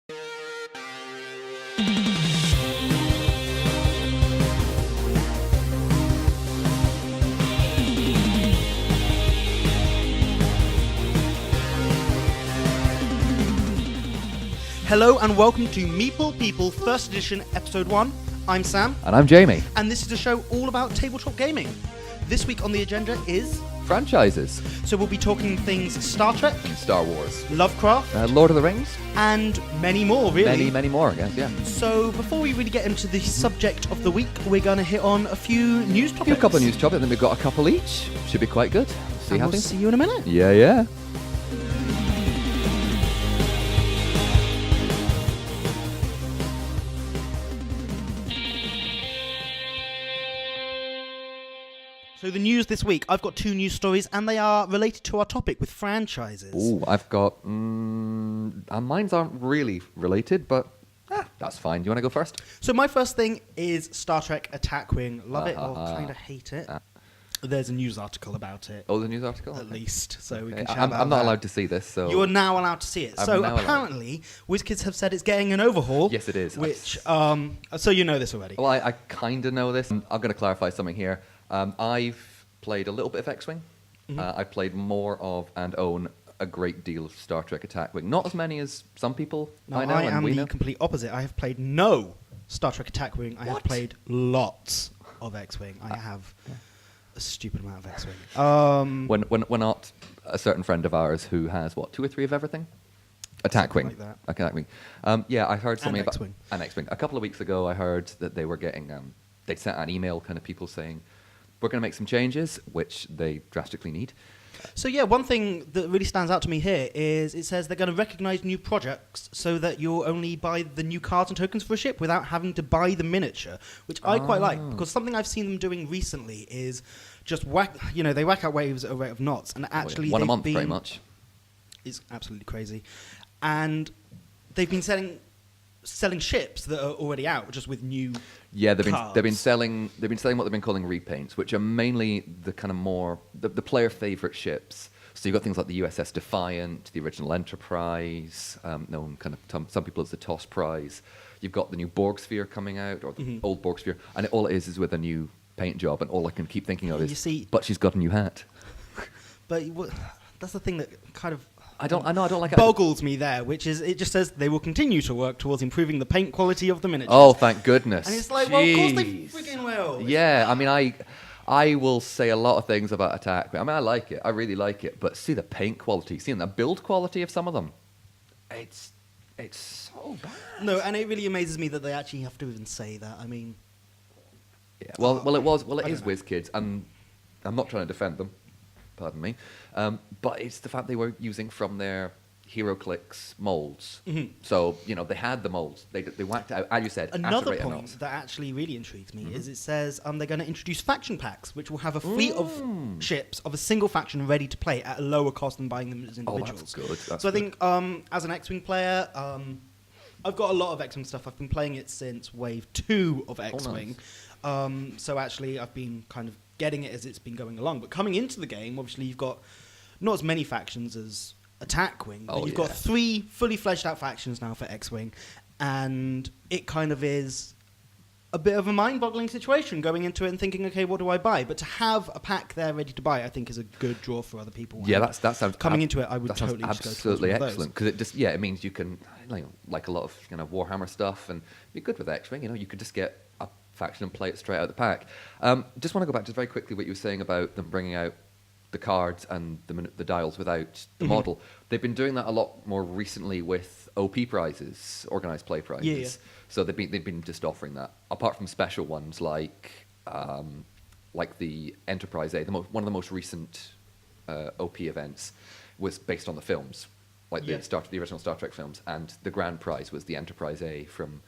Hello and welcome to Meeple People First Edition Episode 1. I'm Sam. And I'm Jamie. And this is a show all about tabletop gaming. This week on the agenda is... franchises. So we'll be talking things Star Trek, Star Wars, Lovecraft, Lord of the Rings, and many more, really. Many more, I guess, yeah. So before we really get into the subject of the week, we're going to hit on a few news topics. A couple of news topics, then we've got a couple each. Should be quite good. We'll see you in a minute. Yeah. So the news this week, I've got two news stories, and they are related to our topic with franchises. Ooh, I've got... mine's aren't really related, but that's fine. Do you want to go first? So my first thing is Star Trek Attack Wing. Love it or kind of hate it. There's a news article about it. Oh, the news article? At least, so we Okay. can chat about I'm not that. allowed to see this, so... You are now allowed to see it. So apparently, WizKids have said it's getting an overhaul. Yes, it is. Which, so you know this already. Well, I kind of know this. I'm going to clarify something here. I've played a little bit of X-Wing. Mm-hmm. I've played more of and own a great deal of Star Trek Attack Wing. Not as many as some people I know. I and am we the know. complete opposite. I have played no Star Trek Attack Wing. I have played lots of X-Wing. I have a stupid amount of X-Wing. When not a certain friend of ours who has, 2 or 3 of everything? Attack Wing. Like that. Attack Wing. I heard something about... X-Wing. And X-Wing. A couple of weeks ago, I heard that they were getting... they'd sent an email, kind of people saying, we're going to make some changes, which they drastically need. So yeah, one thing that really stands out to me here is it says they're going to recognise new projects so that you'll only buy the new cards and tokens for a ship without having to buy the miniature, which I quite like, because something I've seen them doing recently is just they whack out waves at a rate of knots, and actually one a they've month, been, pretty much. It's absolutely crazy, and they've been selling ships that are already out just with new cards. they've been selling what they've been calling repaints, which are mainly the kind of more the player favorite ships. So you've got things like the USS Defiant, the original Enterprise, known kind of some people as the TOS Prize. You've got the new Borg Sphere coming out, or the old Borg Sphere, and all it is with a new paint job, and all I can keep thinking of is, but she's got a new hat. But that's the thing that kind of I don't like it. Boggles me there, which is it just says they will continue to work towards improving the paint quality of the miniatures. Oh, thank goodness! And it's like, well, of course they freaking will. Yeah, I mean, I will say a lot of things about Attack. I mean, I like it. I really like it. But see the paint quality, seeing the build quality of some of them, it's so bad. No, and it really amazes me that they actually have to even say that. I mean, yeah. It is WizKids, and I'm not trying to defend them. Pardon me. But it's the fact they were using from their HeroClix molds. Mm-hmm. So, they had the molds. They whacked out, as you said, another point that actually really intrigues me is it says they're going to introduce faction packs, which will have a fleet of ships of a single faction ready to play at a lower cost than buying them as individuals. Oh, that's good. I think as an X-Wing player, I've got a lot of X-Wing stuff. I've been playing it since Wave 2 of X-Wing. Oh, nice. So actually I've been kind of getting it as it's been going along. But coming into the game, obviously you've got not as many factions as Attack Wing, but you've got 3 fully fleshed out factions now for X-Wing, and it kind of is a bit of a mind-boggling situation going into it and thinking, okay, what do I buy? But to have a pack there ready to buy, I think is a good draw for other people. Yeah, that sounds coming into it. I would totally just go absolutely excellent, because it means you can like a lot of Warhammer stuff, and be good with X-Wing. You could just get a faction and play it straight out of the pack. Just want to go back just very quickly what you were saying about them bringing out the cards and the dials without the model. They've been doing that a lot more recently with OP prizes, organised play prizes. Yeah. So they've been just offering that, apart from special ones like the Enterprise A. One of the most recent OP events was based on the films, the original Star Trek films, and the grand prize was the Enterprise A from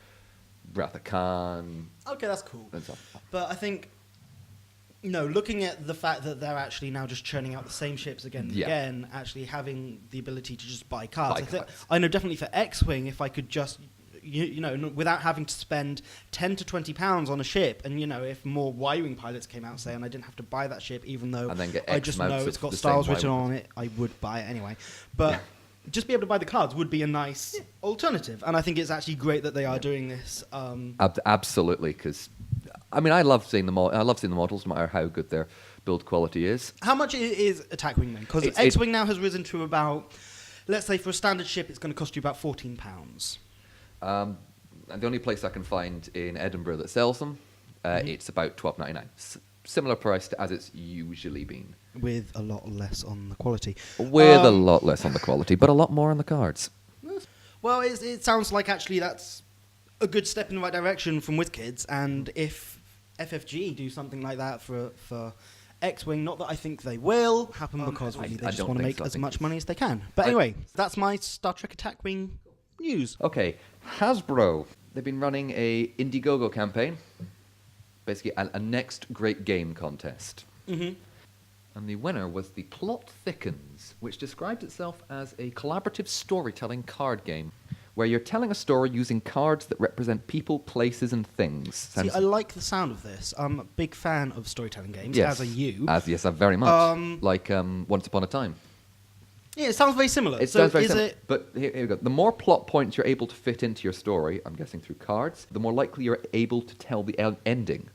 Wrath of Khan. Okay, that's cool. But I think, looking at the fact that they're actually now just churning out the same ships again and again, actually having the ability to just buy cards. I know definitely for X-Wing, if I could just, without having to spend £10 to £20 on a ship, and, if more Y-Wing pilots came out, say, and I didn't have to buy that ship, even though and then get I just know it's got Star Wars written on it, I would buy it anyway. But just be able to buy the cards would be a nice alternative. And I think it's actually great that they are doing this. Absolutely, because I love seeing the models, no matter how good their build quality is. How much is Attack Wing then? Because X-Wing now has risen to about, let's say for a standard ship, it's going to cost you about £14. And the only place I can find in Edinburgh that sells them, it's about $12.99. Similar price to as it's usually been. With a lot less on the quality. With a lot less on the quality, but a lot more on the cards. Well, it sounds like actually that's a good step in the right direction from WizKids, and if FFG do something like that for X-Wing, not that I think they will happen because really they just want to make as much money as they can. But anyway, that's my Star Trek Attack Wing news. Okay, Hasbro. They've been running a Indiegogo campaign, basically a next great game contest. Mm-hmm. And the winner was The Plot Thickens, which describes itself as a collaborative storytelling card game where you're telling a story using cards that represent people, places, and things. See, I like the sound of this. I'm a big fan of storytelling games, yes, as are you. Yes, very much. Like Once Upon a Time. Yeah, it sounds very similar. It sounds very similar. But here we go. The more plot points you're able to fit into your story, I'm guessing through cards, the more likely you're able to tell the ending.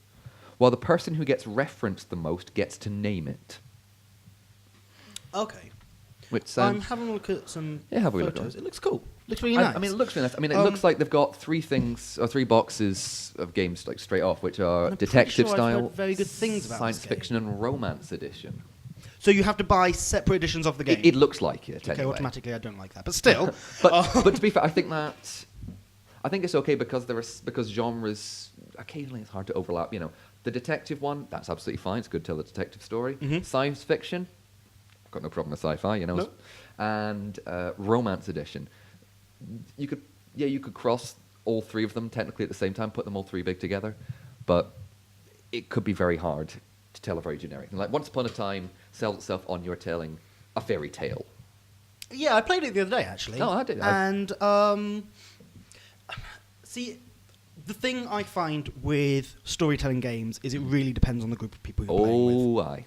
While the person who gets referenced the most gets to name it. Okay. Which I'm having a look at some have a photos. look. It looks cool. Looks really nice. It looks really nice. It looks like they've got three boxes of games like straight off, which are detective style, I've heard very good things about science this fiction, and romance edition. So you have to buy separate editions of the game. It looks like it. Okay, automatically I don't like that, but still. but to be fair, I think it's okay because genres occasionally it's hard to overlap. You know, the detective one, that's absolutely fine. It's good to tell a detective story. Mm-hmm. Science fiction, I've got no problem with sci-fi. You know, nope. And romance edition. You could cross all three of them technically at the same time, put them all three big together, but it could be very hard to tell a very generic thing. Like Once Upon a Time sells itself on you're telling a fairy tale. Yeah, I played it the other day actually. Oh, I did. And see, the thing I find with storytelling games is it really depends on the group of people you're playing with. Aye.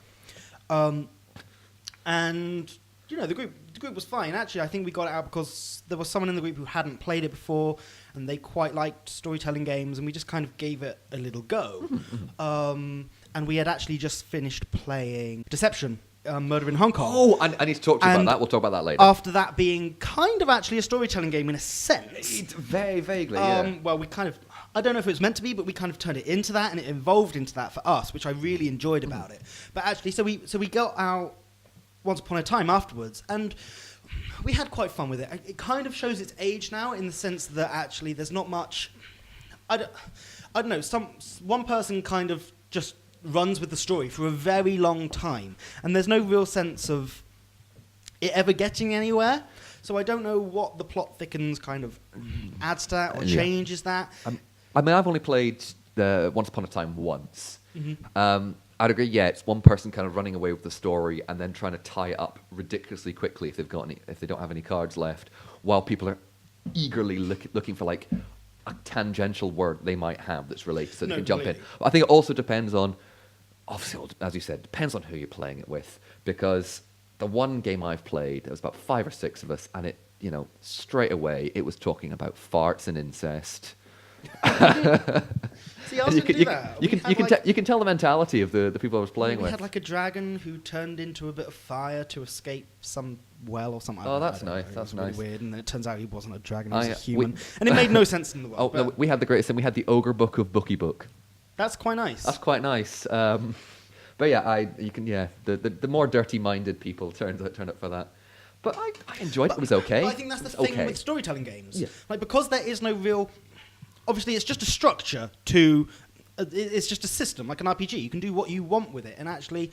And you know, the group was fine. Actually, I think we got it out because there was someone in the group who hadn't played it before, and they quite liked storytelling games, and we just kind of gave it a little go. And we had actually just finished playing Deception, Murder in Hong Kong. Oh, I need to talk to you about that. We'll talk about that later. After that being kind of actually a storytelling game in a sense. Very vaguely, yeah. Well, we kind of, I don't know if it was meant to be, but we kind of turned it into that, and it evolved into that for us, which I really enjoyed about it. But actually, so we got out Once Upon a Time afterwards, and we had quite fun with it. It kind of shows its age now in the sense that actually there's not much. I don't know. One person kind of just runs with the story for a very long time, and there's no real sense of it ever getting anywhere. So I don't know what the Plot Thickens kind of adds to that or changes that. I've only played Once Upon a Time once. Mm-hmm. I'd agree. Yeah, it's one person kind of running away with the story and then trying to tie it up ridiculously quickly if they don't have any cards left, while people are eagerly looking for like a tangential word they might have that's related, so they can jump in. But I think it also depends on, obviously, as you said, depends on who you're playing it with. Because the one game I've played, there was about 5 or 6 of us, and it, straight away it was talking about farts and incest. See, I was do that. You can tell the mentality of the people I was playing with. We had like a dragon who turned into a bit of fire to escape some well or something. Oh, that's nice. That's really nice. Weird, and then it turns out he wasn't a dragon; he was a human, and it made no sense in the world. Oh, no, we had the greatest thing. We had the Ogre Book of Bookie Book. That's quite nice. That's quite nice. But yeah, the more dirty-minded people turned up for that. But I enjoyed it. It was okay. I think that's the thing with storytelling games. Yeah. Like, because there is no real. Obviously, it's just a structure to. It's just a system, like an RPG. You can do what you want with it, and actually,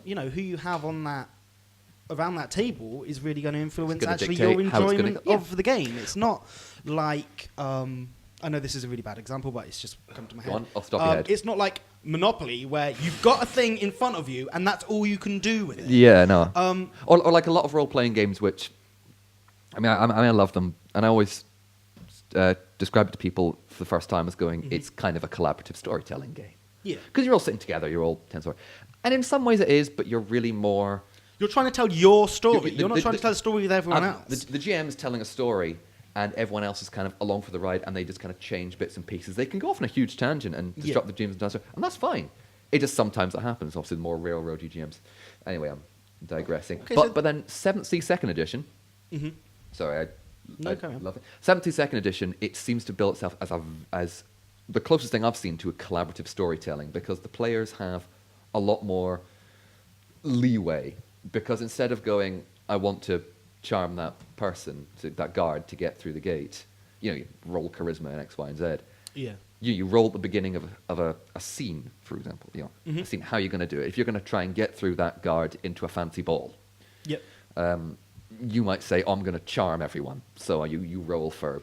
who you have on that around that table is really going to influence actually your enjoyment of the game. It's not like I know this is a really bad example, but it's just come to my head. Go on, I'll stop your head. It's not like Monopoly, where you've got a thing in front of you, and that's all you can do with it. Yeah, no. Or like a lot of role-playing games, which I love them, and I always describe it to people for the first time as going, it's kind of a collaborative storytelling game. Yeah. Because you're all sitting together, you're all telling story. And in some ways it is, but you're really more You're trying to tell your story. You're not trying to tell a story with everyone else. The GM is telling a story, and everyone else is kind of along for the ride, and they just kind of change bits and pieces. They can go off on a huge tangent and disrupt the GM's answer, and that's fine. It just sometimes that happens. Obviously, the more railroady GMs. Anyway, I'm digressing. Okay, but then 7th C Second Edition. Mm-hmm. Sorry, I love it. 7th C Second Edition. It seems to bill itself as the closest thing I've seen to a collaborative storytelling, because the players have a lot more leeway. Because instead of going, I want to charm that person, that guard, to get through the gate, you roll charisma and X, Y, and Z. Yeah. You roll at the beginning of a scene, for example. A scene. How are you going to do it? If you're going to try and get through that guard into a fancy ball, yep. You might say, I'm going to charm everyone. So you roll for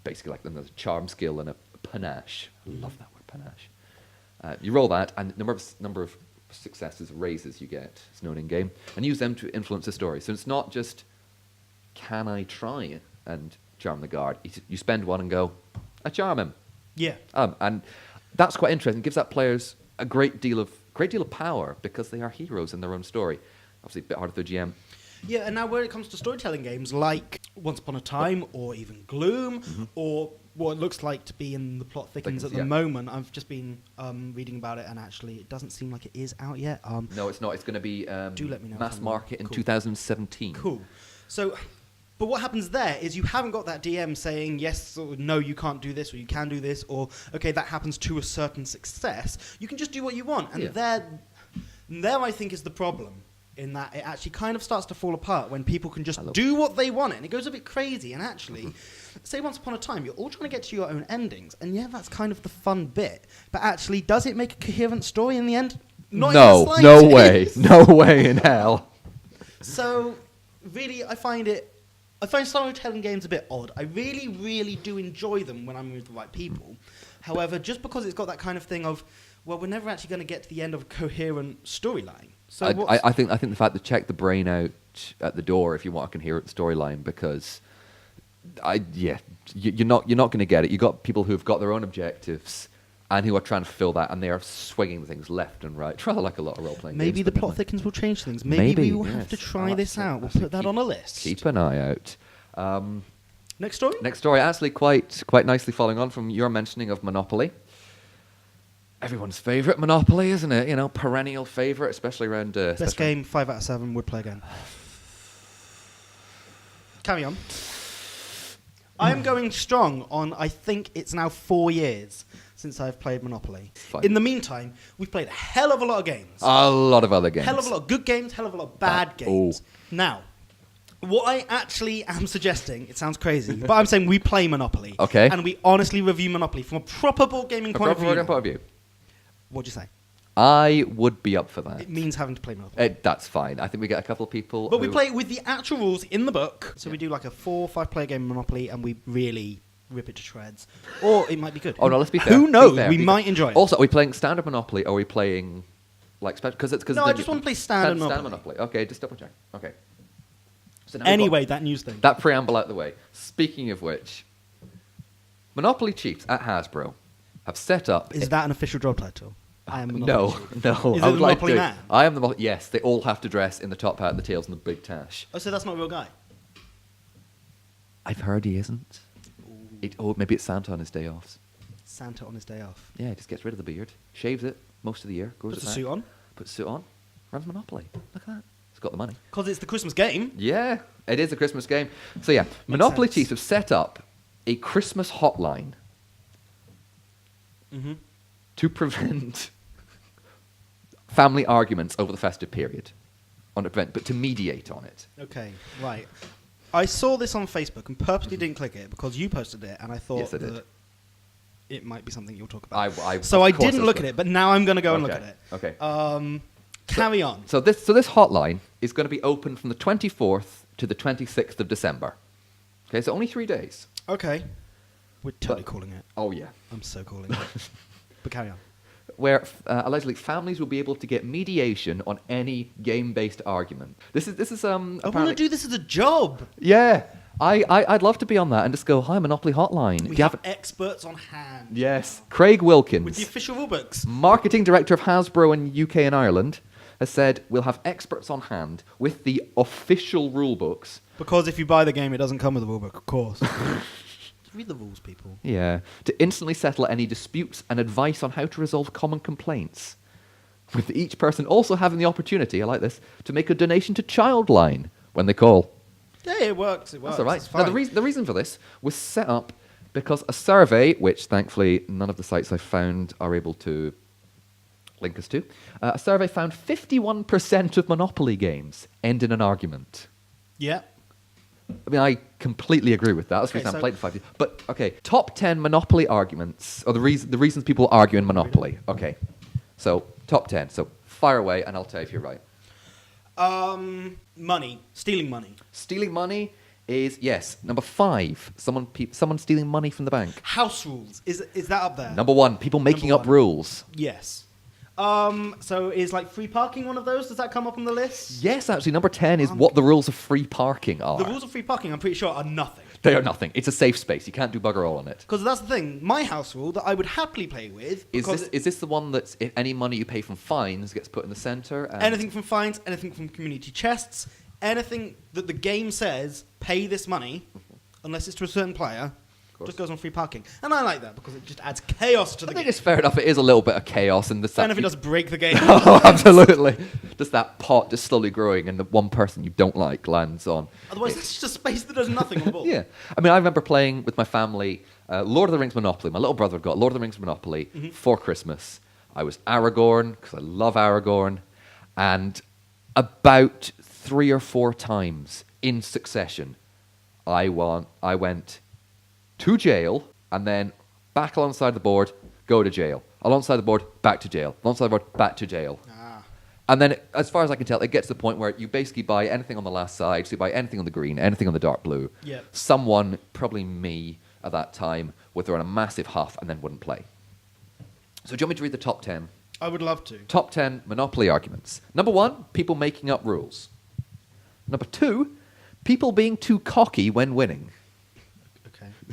basically like there's a charm skill and a panache. I love that word, panache. You roll that, and number of successes, raises you get, it's known in game, and use them to influence the story. So it's not just, can I try and charm the guard? You spend one and go, I charm him. Yeah. And that's quite interesting. It gives that players a great deal of power, because they are heroes in their own story. Obviously, a bit harder for the GM. Yeah, and now when it comes to storytelling games like Once Upon a Time or even Gloom, or what it looks like to be in the Plot Thickens at the moment, I've just been reading about it, and actually it doesn't seem like it is out yet. No, it's not. It's going to be do let me know mass market in 2017. Cool. So, but what happens there is you haven't got that DM saying yes or no, you can't do this, or you can do this, or okay, that happens to a certain success. You can just do what you want, and there I think is the problem. In that it actually kind of starts to fall apart when people can just do what they want, and it goes a bit crazy. And actually, say Once Upon a Time, you're all trying to get to your own endings, and that's kind of the fun bit. But actually, does it make a coherent story in the end? No way in hell. So, really, I find storytelling games a bit odd. I really, really do enjoy them when I'm with the right people. However, just because it's got that kind of thing of, well, we're never actually going to get to the end of a coherent storyline. So I think the fact to check the brain out at the door if you want a coherent storyline, because you're not going to get it. You got people who've got their own objectives and who are trying to fulfill that, and they are swinging things left and right. Rather like a lot of role playing. Maybe games, the Plot Thickens will change things. Maybe we'll have to try this out. We'll put that on a list. Keep an eye out. Next story. Next story, actually quite nicely following on from your mentioning of Monopoly. Everyone's favourite, Monopoly, isn't it? Perennial favourite, especially around... Best game, 5 out of 7, would play again. Carry on. I am going strong on, I think it's now 4 years since I've played Monopoly. Fine. In the meantime, we've played a hell of a lot of games. A lot of other games. Hell of a lot of good games, hell of a lot of bad games. Now, what I actually am suggesting, it sounds crazy, but I'm saying we play Monopoly. Okay. And we honestly review Monopoly from a proper board gaming point of view. What'd you say? I would be up for that. It means having to play Monopoly. That's fine. I think we get a couple of people. But we play with the actual rules in the book. So we do like a 4 or 5 player game of Monopoly, and we really rip it to shreds. Or it might be good. Oh, no, let's be fair. Who knows? We might enjoy it. Also, are we playing standard Monopoly, or are we playing like special? No, I just want to play standard Monopoly. Okay, just double check. Okay. So anyway, that news thing. That preamble out the way. Speaking of which, Monopoly Chiefs at Hasbro have set up... Is that an official job title? I am Monopoly Chief. No. Is it the Monopoly Man? I am the Monopoly... Yes, they all have to dress in the top hat, the tails, and the big tash. Oh, so that's not a real guy? I've heard he isn't. Maybe it's Santa on his day off. Santa on his day off? Yeah, he just gets rid of the beard, shaves it most of the year, puts a suit on, runs Monopoly. Look at that. He's got the money. Because it's the Christmas game. Yeah, it is a Christmas game. So yeah, Monopoly Chiefs have set up a Christmas hotline to prevent family arguments over the festive period on an event, but to mediate on it. Okay, right. I saw this on Facebook and purposely didn't click it because you posted it, and I thought that it might be something you'll talk about. So I didn't look at it, but now I'm going to go and look at it. Okay. Carry on. So this hotline is going to be open from the 24th to the 26th of December. Okay, so only 3 days. Okay. We're totally calling it. Oh, yeah. I'm so calling it. But carry on. Where allegedly families will be able to get mediation on any game-based argument. This is I want to do this as a job. Yeah. I'd love to be on that and just go, hi, Monopoly Hotline. We have experts on hand. Yes. Craig Wilkins. With the official rulebooks. Marketing Director of Hasbro in UK and Ireland. has said we'll have experts on hand with the official rule books. Because if you buy the game, it doesn't come with a rulebook, of course. Read the rules, people. Yeah. To instantly settle any disputes and advice on how to resolve common complaints. With each person also having the opportunity, I like this, to make a donation to Childline when they call. Yeah, it works. It works. That's all right. It's Now, fine. the reason for this was set up because a survey, which thankfully none of the sites I found are able to link us to, a survey found 51% of Monopoly games end in an argument. Yeah. I mean, I completely agree with that. That's the reason I played it 5 years. But, okay, top 10 Monopoly arguments, or the reasons people argue in Monopoly. Okay, so top 10. So fire away, and I'll tell you if you're right. Money. Stealing money. Stealing money is, yes. Number 5, someone stealing money from the bank. House rules. Is that up there? Number 1, people making up rules. Yes. So is like free parking one of those? Does that come up on the list? Yes, actually, number 10 is what the rules of free parking are. The rules of free parking, I'm pretty sure, are nothing. They are nothing. It's a safe space. You can't do bugger all on it. Because that's the thing. My house rule that I would happily play with... Is this the one that's if any money you pay from fines gets put in the centre? Anything from fines, anything from community chests, anything that the game says, pay this money, unless it's to a certain player, just goes on free parking. And I like that because it just adds chaos to the I game. think it's fair enough. It is a little bit of chaos. And if it does break the game. Oh, absolutely. Just that pot just slowly growing and the one person you don't like lands on. Otherwise, it's just a space that does nothing on the board. Yeah. I mean, I remember playing with my family Lord of the Rings Monopoly. My little brother got Lord of the Rings Monopoly for Christmas. I was Aragorn, because I love Aragorn. And about 3 or 4 times in succession, I went to jail, and then back alongside the board, go to jail. Alongside the board, back to jail. Alongside the board, back to jail. And then, as far as I can tell, it gets to the point where you basically buy anything on the last side, so you buy anything on the green, anything on the dark blue. Yep. Someone, probably me at that time, would throw in a massive huff and then wouldn't play. So do you want me to read the top 10? I would love to. Top 10 Monopoly arguments. Number 1, people making up rules. Number 2, people being too cocky when winning.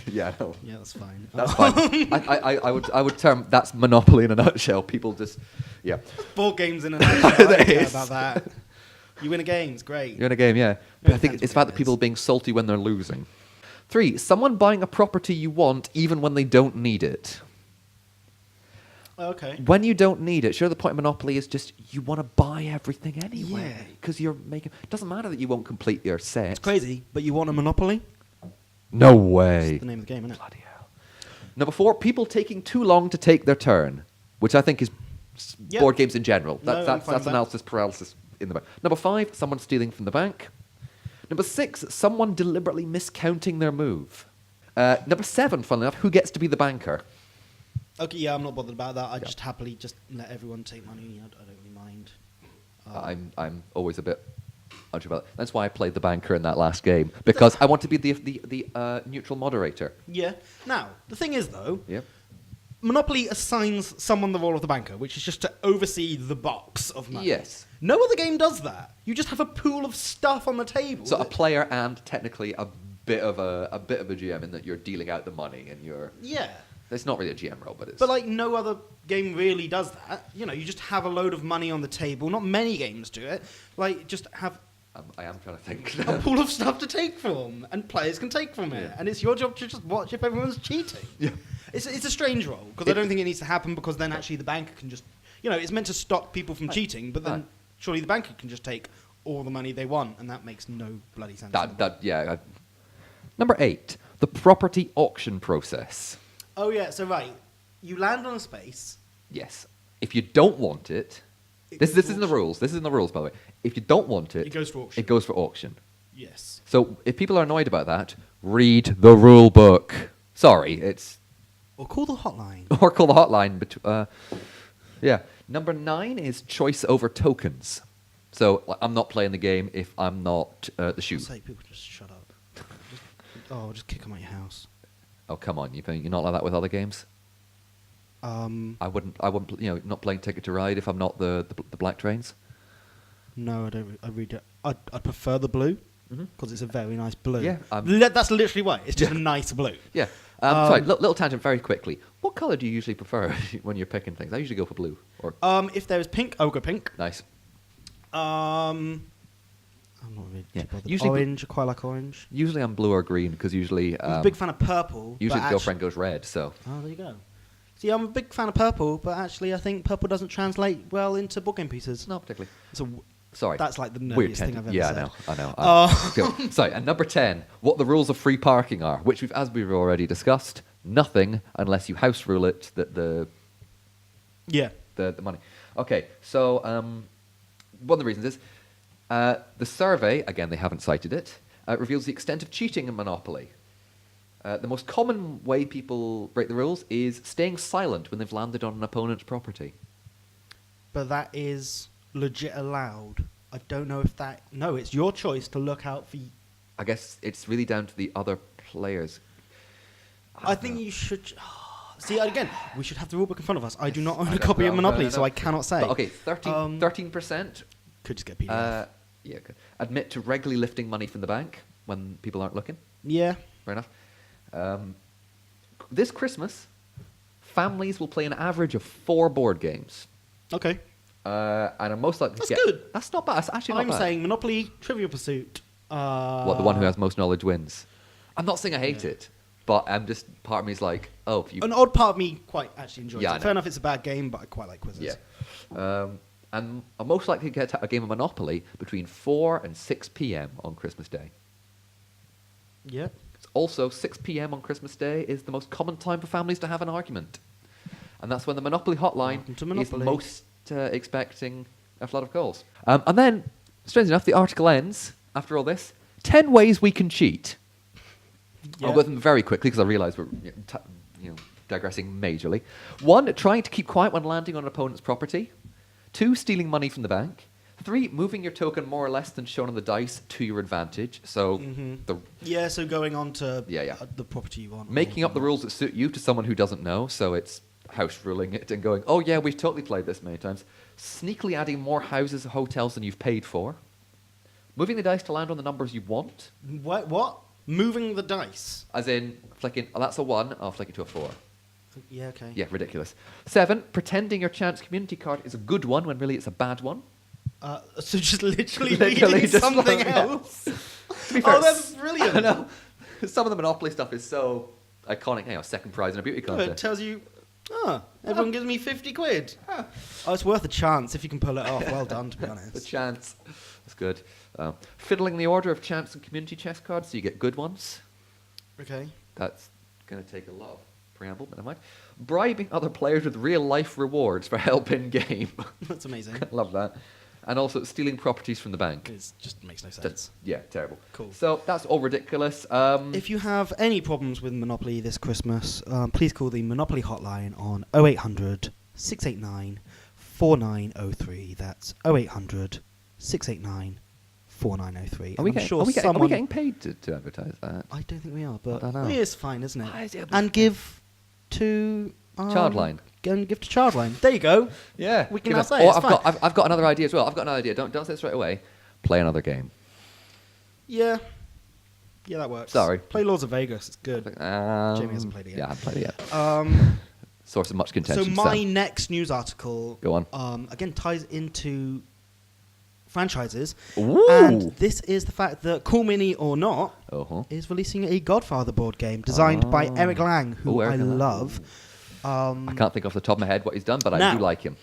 Yeah, I know. Yeah, that's fine. That's fine. I would term that's Monopoly in a nutshell. People just, yeah. Board games in a nutshell. I don't care about that. You win a game, it's great. You win a game, yeah. But I think it's about the people being salty when they're losing. 3, someone buying a property you want even when they don't need it. Okay. When you don't need it, sure, the point of Monopoly is just you want to buy everything anyway. Because you're making... It doesn't matter that you won't complete your set. It's crazy, but you want a Monopoly? No way. That's the name of the game, isn't it? Bloody hell. Number 4, people taking too long to take their turn, which I think is board games in general. That's analysis paralysis in the back. Number 5, someone stealing from the bank. Number 6, someone deliberately miscounting their move. Number 7, funnily enough, who gets to be the banker? Okay, yeah, I'm not bothered about that. I just happily just let everyone take money. I don't really mind. I'm always a bit... about it. That's why I played the banker in that last game, because I want to be the neutral moderator. Yeah. Now, the thing is, though, Yeah. Monopoly assigns someone the role of the banker, which is just to oversee the box of money. Yes. No other game does that. You just have a pool of stuff on the table. So a player and technically a bit of a GM in that you're dealing out the money and you're... Yeah. It's not really a GM role, but it's... But, like, no other game really does that. You know, you just have a load of money on the table. Not many games do it. Like, just have... I am trying to think. a pool of stuff to take from, and players can take from it. Yeah. And it's your job to just watch if everyone's cheating. Yeah. It's a strange role, because I don't think it needs to happen, because then actually the banker can just... You know, it's meant to stop people from cheating, but then surely the banker can just take all the money they want, and that makes no bloody sense. Number 8, the property auction process. Oh, yeah, so right. You land on a space. Yes. If you don't want it... This is in the rules. This is in the rules, by the way. If you don't want it... It goes for auction. It goes for auction. Yes. So if people are annoyed about that, read the rule book. Sorry, it's... Or call the hotline. Or call the hotline. Yeah. Number 9 is choice over tokens. So I'm not playing the game if I'm not the shoe. Say people just shut up. Just kick them out your house. Oh, come on. You're not like that with other games? I wouldn't, not playing Ticket to Ride if I'm not the black trains. No, I don't. I read it. I'd prefer the blue because it's a very nice blue. Yeah, that's literally why. It's just a nice blue. Yeah. Sorry, little tangent very quickly. What colour do you usually prefer when you're picking things? I usually go for blue. Or If there is pink, I'll go pink. Nice. I'm not really Yeah. too bothered. Usually Orange, I quite like orange. Usually I'm blue or green because usually I'm a big fan of purple. usually but the girlfriend goes red. So Oh, there you go. See, I'm a big fan of purple, but actually I think purple doesn't translate well into board game pieces. not particularly. So Sorry. that's like the Weird nerdiest thing I've ever said. I know. Sorry, and number 10, what the rules of free parking are, which as we've already discussed, nothing unless you house rule it, the money. Okay, so one of the reasons is the survey, again, they haven't cited it, reveals the extent of cheating in Monopoly. The most common way people break the rules is staying silent when they've landed on an opponent's property. But that is legit allowed. I don't know if that... No, it's your choice to look out for... I guess it's really down to the other players. I think you should... See, again, we should have the rulebook in front of us. I do not own I a don't copy of know. Monopoly, No. so I cannot say. But okay, 13%. Could just get PDF. Yeah, admit to regularly lifting money from the bank when people aren't looking. Yeah. Fair enough. This Christmas, families will play an average of 4 board games. Okay. And are most likely That's to get... good. That's not bad. That's actually not I'm bad. saying Monopoly, Trivial Pursuit. What, the one who has most knowledge wins? I'm not saying I hate it, but I'm just... Part of me is like, oh, if you... An odd part of me quite actually enjoys Yeah, I it. know. Fair enough, it's a bad game, but I quite like quizzes. Yeah. And are most likely to get a game of Monopoly between 4 and 6 p.m. on Christmas Day. Yeah. Also, 6 p.m. on Christmas Day is the most common time for families to have an argument. And that's when the Monopoly hotline Welcome to is Monopoly. most expecting a flood of calls. And then, strange enough, the article ends, after all this, 10 ways we can cheat. Yeah. I'll go through them very quickly because I realise we're digressing majorly. 1, trying to keep quiet when landing on an opponent's property. 2, stealing money from the bank. 3, moving your token more or less than shown on the dice to your advantage. So, Yeah, so going on to Yeah. the property you want. making up the rules that suit you to someone who doesn't know. So it's house ruling it and going, oh yeah, we've totally played this many times. Sneakily adding more houses or hotels than you've paid for. Moving the dice to land on the numbers you want. What? Moving the dice? As in, flicking, oh, that's a 1, I'll flick it to a 4. Yeah, okay. Yeah, ridiculous. 7, pretending your chance community card is a good one when really it's a bad one. So just literally Literally reading just something like- else? To be fair, Oh, that's brilliant. I know. Some of the Monopoly stuff is so iconic. Hey, second prize in a beauty It contest. tells you, everyone gives me 50 quid. Oh, it's worth a chance if you can pull it off. Well done, to be The honest. chance. That's good. Fiddling the order of chance and community chest cards so you get good ones. Okay. That's going to take a lot of preamble, but never mind. Bribing other players with real-life rewards for help in-game. That's amazing. Love that. And also stealing properties from the bank. It just makes no sense. That's, yeah, terrible. Cool. So that's all ridiculous. If you have any problems with Monopoly this Christmas, please call the Monopoly hotline on 0800 689 4903. That's 0800 689 4903. Are we, I'm getting, sure are, we getting, someone... are we getting paid to advertise that? I don't think we are, but I don't know. it's fine, isn't it? Ah, is it? And give to... Childline. And give to Childline. There you go. Yeah. We can Give now us- say it's fine. I've got another idea as well. I've got another idea. Don't say it straight away. Play another game. Yeah. Yeah, that works. Sorry. Play Lords of Vegas. It's good. Jamie hasn't played it yet. Yeah, I haven't played it yet. Um, Source of much so contention. my Sam. next news article... Go on. again, ties into franchises. Ooh. And this is the fact that Cool Mini or Not Uh-huh. is releasing a Godfather board game designed by Eric Lang, who Eric I Lang. love. I can't think off the top of my head what he's done, but I Now- do like him.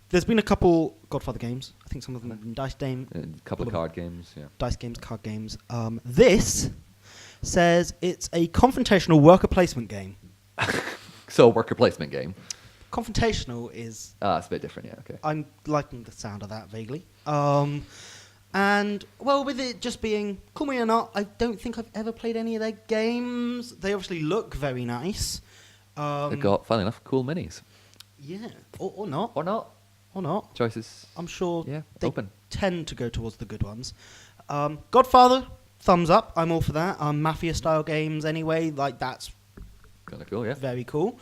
There's been a couple Godfather games. I think some of them have been dice game, A couple of card games, yeah. dice games, card games. This says it's a confrontational worker placement game. So, a worker placement game. Confrontational is... It's a bit different, yeah, okay. I'm liking the sound of that vaguely. And, well, with it just being Cool Me or Not, I don't think I've ever played any of their games. They obviously look very nice. They've got, funnily enough, cool minis. Yeah, or not. Or not. Or not. Choices. I'm sure Yeah, they open. tend to go towards the good ones. Godfather, thumbs up. I'm all for that. Mafia-style games anyway, like that's Kind of cool, yeah. very cool.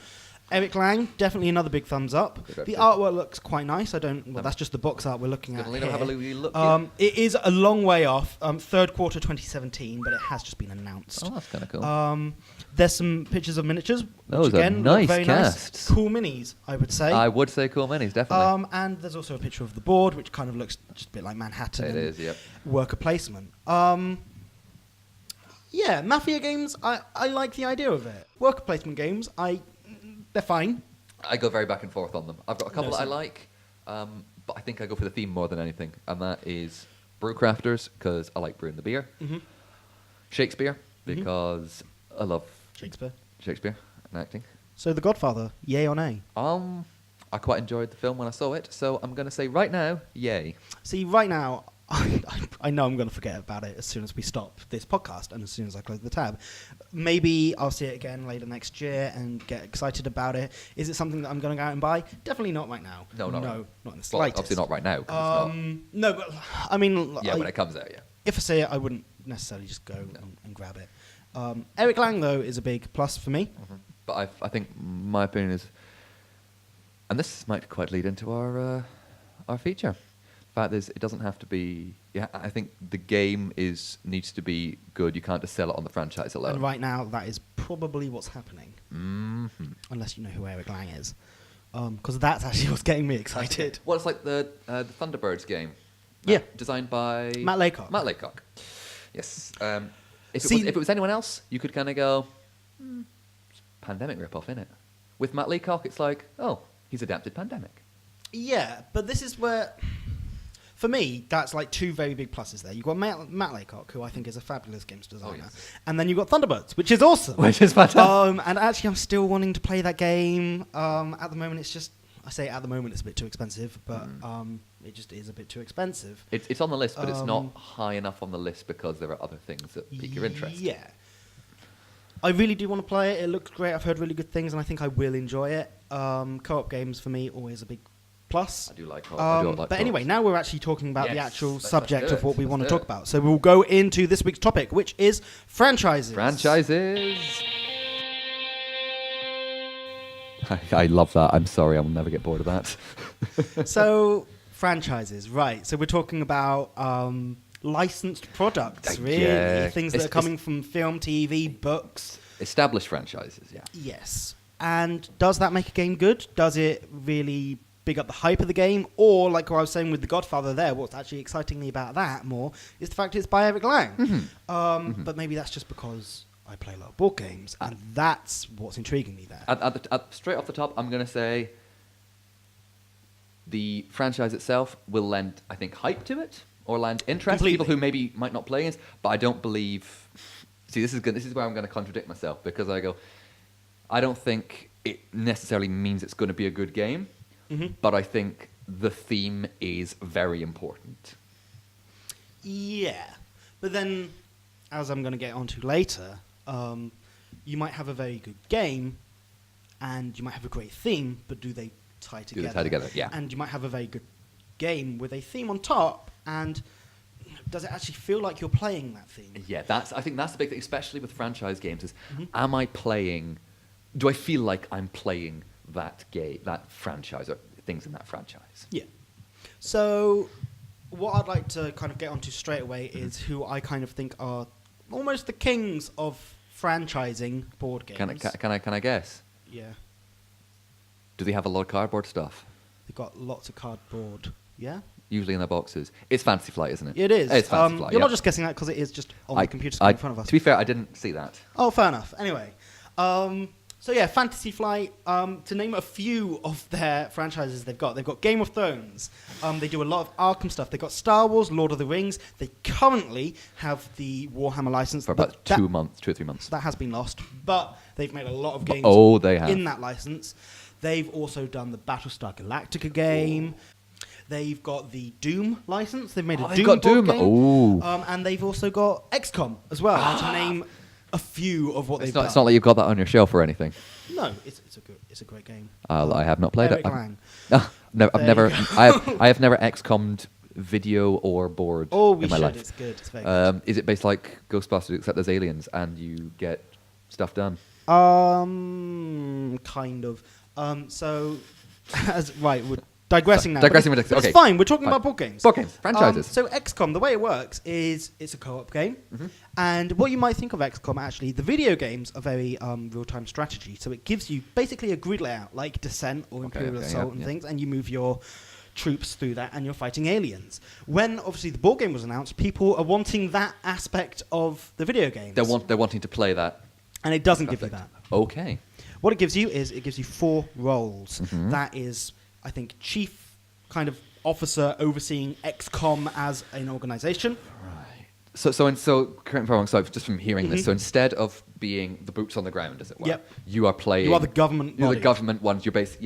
Eric Lang, definitely another big thumbs up. The artwork looks quite nice. That's just the box art we're looking at here. Have a look. It is a long way off, third quarter 2017, but it has just been announced. Oh, that's kind of cool. There's some pictures of miniatures, which Those again, are nice very casts. nice. Cool minis, I would say. I would say cool minis, definitely. And there's also a picture of the board, which kind of looks just a bit like Manhattan. It is, yep. Worker placement. Yeah, Mafia games, I like the idea of it. Worker placement games, they're fine. I go very back and forth on them. I've got a couple that I like, but I think I go for the theme more than anything, and that is Brewcrafters, because I like brewing the beer. Mm-hmm. Shakespeare, because I love Shakespeare and acting. So The Godfather, yay or nay? I quite enjoyed the film when I saw it, so I'm going to say right now, yay. See, right now, I know I'm going to forget about it as soon as we stop this podcast and as soon as I close the tab. Maybe I'll see it again later next year and get excited about it. Is it something that I'm going to go out and buy? Definitely not right now. No, not in the slightest. Well, obviously not right now. 'Cause it's not. No, but I mean... Yeah, when it comes out, yeah. If I see it, I wouldn't necessarily just go and grab it. Eric Lang, though, is a big plus for me. Mm-hmm. But I think my opinion is... And this might quite lead into our feature. The fact is, it doesn't have to be... Yeah, I think the game needs to be good. You can't just sell it on the franchise alone. And right now, that is probably what's happening. Mm-hmm. Unless you know who Eric Lang is. Because that's actually what's getting me excited. Well, it's like the Thunderbirds game. Yeah. Designed by... Matt Laycock. Matt Laycock. Yes. If it was anyone else, you could kind of go, it's a Pandemic ripoff, innit? With Matt Laycock, it's like, oh, he's adapted Pandemic. Yeah, but this is where... For me, that's like two very big pluses there. You've got Matt Laycock, who I think is a fabulous games designer. Oh, yes. And then you've got Thunderbirds, which is awesome. Which is fantastic. And actually, I'm still wanting to play that game. At the moment, it's just... I say at the moment it's a bit too expensive, but it just is a bit too expensive. It's on the list, but it's not high enough on the list because there are other things that pique your interest. Yeah. I really do want to play it. It looks great. I've heard really good things, and I think I will enjoy it. Co-op games, for me, always a big plus. I do like co-op. But anyway, now we're actually talking about the actual subject of what we want to talk about. So we'll go into this week's topic, which is franchises. I love that. I'm sorry, I will never get bored of that. So, franchises, right. So we're talking about licensed products, really. Yeah. Things that are coming from film, TV, books. Established franchises, yeah. Yes. And does that make a game good? Does it really big up the hype of the game? Or, like what I was saying with The Godfather there, what's actually exciting me about that more is the fact it's by Eric Lang. Mm-hmm. But maybe that's just because... I play a lot of board games, and that's what's intriguing me there. Straight off the top, I'm going to say the franchise itself will lend, I think, hype to it, or lend interest to people who maybe might not play it, but I don't believe... See, this is where I'm going to contradict myself, because I don't think it necessarily means it's going to be a good game, but I think the theme is very important. Yeah, but then, as I'm going to get onto later... you might have a very good game, and you might have a great theme, but do they tie together? Do they tie together, yeah. And you might have a very good game with a theme on top, and does it actually feel like you're playing that theme? Yeah, I think that's the big thing, especially with franchise games, is do I feel like I'm playing that game, that franchise, or things in that franchise? Yeah. So, what I'd like to kind of get onto straight away is who I kind of think are almost the kings of franchising board games. Can I guess? Yeah. Do they have a lot of cardboard stuff? They've got lots of cardboard. Yeah? Usually in their boxes. It's Fantasy Flight, isn't it? It is. It's Fantasy Flight, You're not just guessing that because it is just on the computer screen in front of us. To be fair, I didn't see that. Oh, fair enough. Anyway. So yeah, Fantasy Flight, to name a few of their franchises they've got Game of Thrones, they do a lot of Arkham stuff, they've got Star Wars, Lord of the Rings, they currently have the Warhammer license. For about 2 or 3 months. That has been lost, but they've made a lot of games in that license. They've also done the Battlestar Galactica game. They've got the Doom license, they've made a Doom board game. Ooh. And they've also got XCOM as well, to name... a few of what they've done. It's not like you've got that on your shelf or anything. No, it's a great game. I have not played Eric it. Lang. I have never XCOM'd video or board in my life. It's good. It's very good. Is it based like Ghostbusters except there's aliens and you get stuff done? Kind of. We're digressing now. Digressing but ridiculous. it's Okay. fine. We're talking about board games. Board games, franchises. So XCOM, the way it works is it's a co-op game. And what you might think of XCOM, actually, the video games are very real-time strategy. So it gives you basically a grid layout, like Descent or Imperial Assault and things, and you move your troops through that, and you're fighting aliens. When, obviously, the board game was announced, people are wanting that aspect of the video games. They're wanting to play that. And it doesn't give you that. Okay. What it gives you is it gives you 4 roles. That is, I think, chief kind of officer overseeing XCOM as an organization. Right. So correct me if I'm wrong, so just from hearing this, so instead of being the boots on the ground, as it were, Yep. you are playing... You are the government You're the body. government ones. You're it's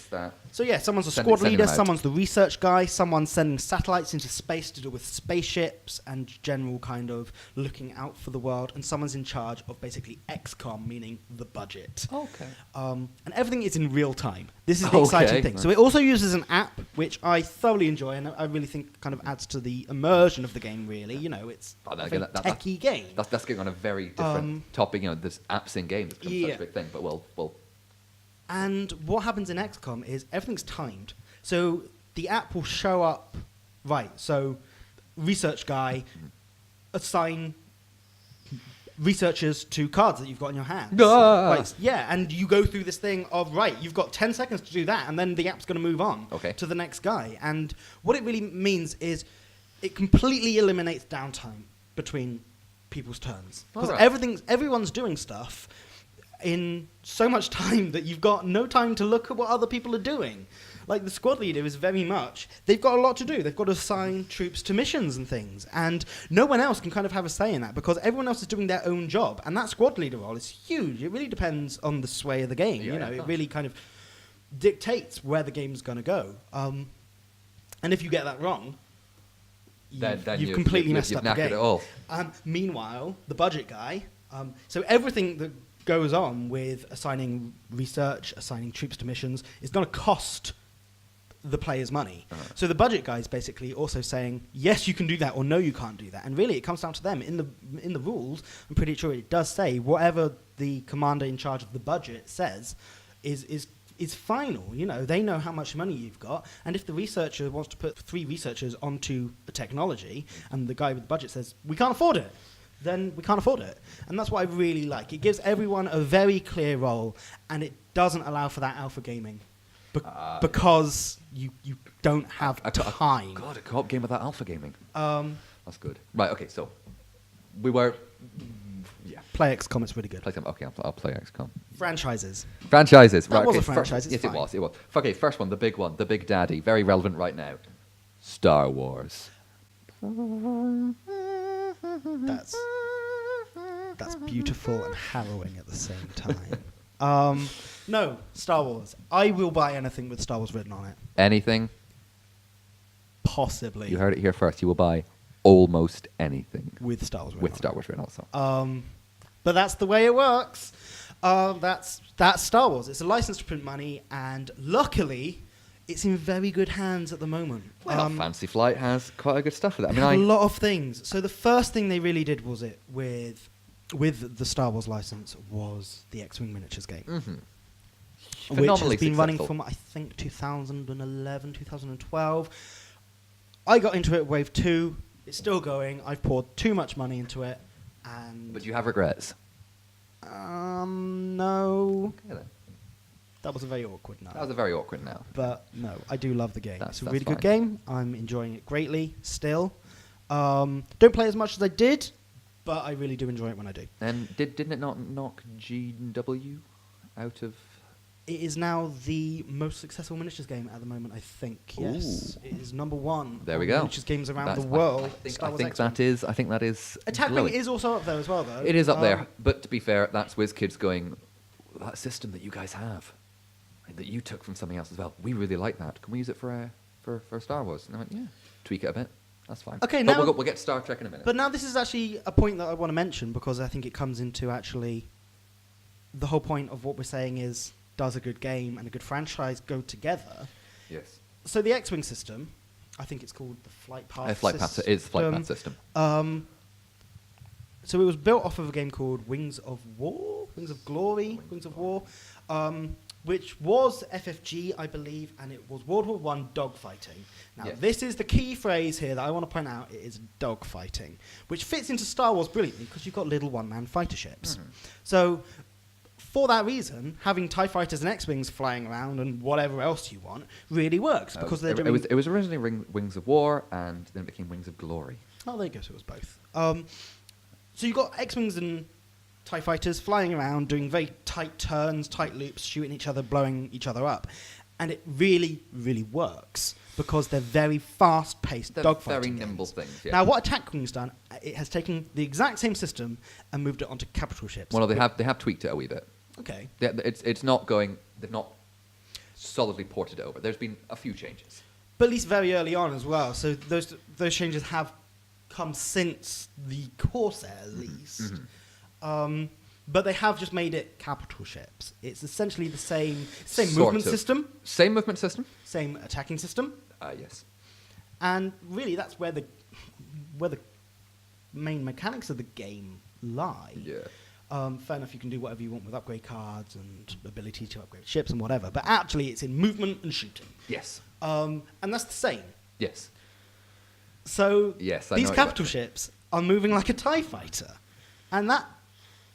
that... So yeah, someone's a Sending squad leader, them out. someone's the research guy, someone's sending satellites into space to do with spaceships and general kind of looking out for the world, and someone's in charge of basically XCOM, meaning the budget. Okay. And everything is in real time. This is the exciting thing. So it also uses an app, which I thoroughly enjoy, and I really think kind of adds to the immersion of the game, really. You know, it's a very techie game. That's getting on a very different topic. You know, there's apps in games. It's become such a big thing, but well... And what happens in XCOM is everything's timed. So the app will show up, right, so research guy, assign researchers to cards that you've got in your hands. Right, yeah, and you go through this thing of, right, you've got 10 seconds to do that, and then the app's going to move on to the next guy. And what it really means is it completely eliminates downtime between people's turns. Because everyone's doing stuff in so much time that you've got no time to look at what other people are doing. Like, the squad leader is very much... They've got a lot to do. They've got to assign troops to missions and things. And no one else can kind of have a say in that because everyone else is doing their own job. And that squad leader role is huge. It really depends on the sway of the game. It really kind of dictates where the game's going to go. And if you get that wrong... You've completely messed up the game. It all. Meanwhile, the budget guy... so everything that goes on with assigning research, assigning troops to missions, is going to cost the players money. So the budget guy is basically also saying, yes, you can do that, or no, you can't do that. And really, it comes down to them. In the rules, I'm pretty sure it does say whatever the commander in charge of the budget says is final. You know, they know how much money you've got, and if the researcher wants to put 3 researchers onto a technology, and the guy with the budget says, we can't afford it, then we can't afford it. And that's what I really like. It gives everyone a very clear role, and it doesn't allow for that alpha gaming. Because you don't have time. God, a co-op game without alpha gaming. That's good. Right, okay, so we were... Yeah. Play XCOM, it's really good. Okay, I'll play XCOM. Franchises. That was a franchise, Yes, it was. Okay, first one, the big one, the big daddy, very relevant right now. Star Wars. That's beautiful and harrowing at the same time. No, Star Wars. I will buy anything with Star Wars written on it. Anything? Possibly. You heard it here first. You will buy almost anything. With Star Wars written with on Star it. Wars written also. But that's the way it works. That's Star Wars. It's a license to print money, and luckily, it's in very good hands at the moment. Well, Fantasy Flight has quite a good stuff with it. A lot of things. So the first thing they really did was it with the Star Wars license was the X-Wing miniatures game. Which has been running from, I think, 2011, 2012. I got into it Wave 2. It's still going. I've poured too much money into it. But you have regrets? No. Okay, then. That was a very awkward no. That was a very awkward no. But no, I do love the game. That's a really fine. good game. I'm enjoying it greatly still. Don't play as much as I did, but I really do enjoy it when I do. And didn't it not knock GW out of... It is now the most successful miniatures game at the moment, I think. Yes, it is number 1. There we go. Miniatures games around the world. I think that is. Attack Wing is also up there as well, though. It is up there, but to be fair, that's WizKids going. That system that you guys have, that you took from something else as well. We really like that. Can we use it for Star Wars? And I went, yeah, tweak it a bit. That's fine. Okay, but now we'll get to Star Trek in a minute. But now this is actually a point that I want to mention because I think it comes into actually the whole point of what we're saying is. Does a good game and a good franchise go together? Yes. So the X-Wing system, I think it's called the Flight Path system. It's the Flight Path system. So it was built off of a game called Wings of War, Wings of Glory, Wings of War, which was FFG, I believe, and it was World War I dogfighting. Now, this is the key phrase here that I want to point out. It is dogfighting, which fits into Star Wars brilliantly because you've got little one-man fighter ships. So, for that reason, having TIE fighters and X-Wings flying around and whatever else you want really works because they're doing... It was originally Wings of War, and then it became Wings of Glory. Oh, there you go, so it was both. So you've got X-Wings and TIE fighters flying around, doing very tight turns, tight loops, shooting each other, blowing each other up. And it really, really works because they're very fast-paced dogfighting very nimble things, yeah. Now, what Attack Wing's done, it has taken the exact same system and moved it onto capital ships. Well, they have tweaked it a wee bit. Okay. It's not going... They've not solidly ported it over. There's been a few changes. But at least very early on as well. So those changes have come since the Corsair, at least. But they have just made it capital ships. It's essentially the same movement system. Same movement system. Same attacking system. Yes. And really, that's where the main mechanics of the game lie. Yeah. Fair enough, you can do whatever you want with upgrade cards and ability to upgrade ships and whatever. But actually, it's in movement and shooting. Yes. And that's the same. Yes. So yes, these capital ships are moving like a TIE fighter. And that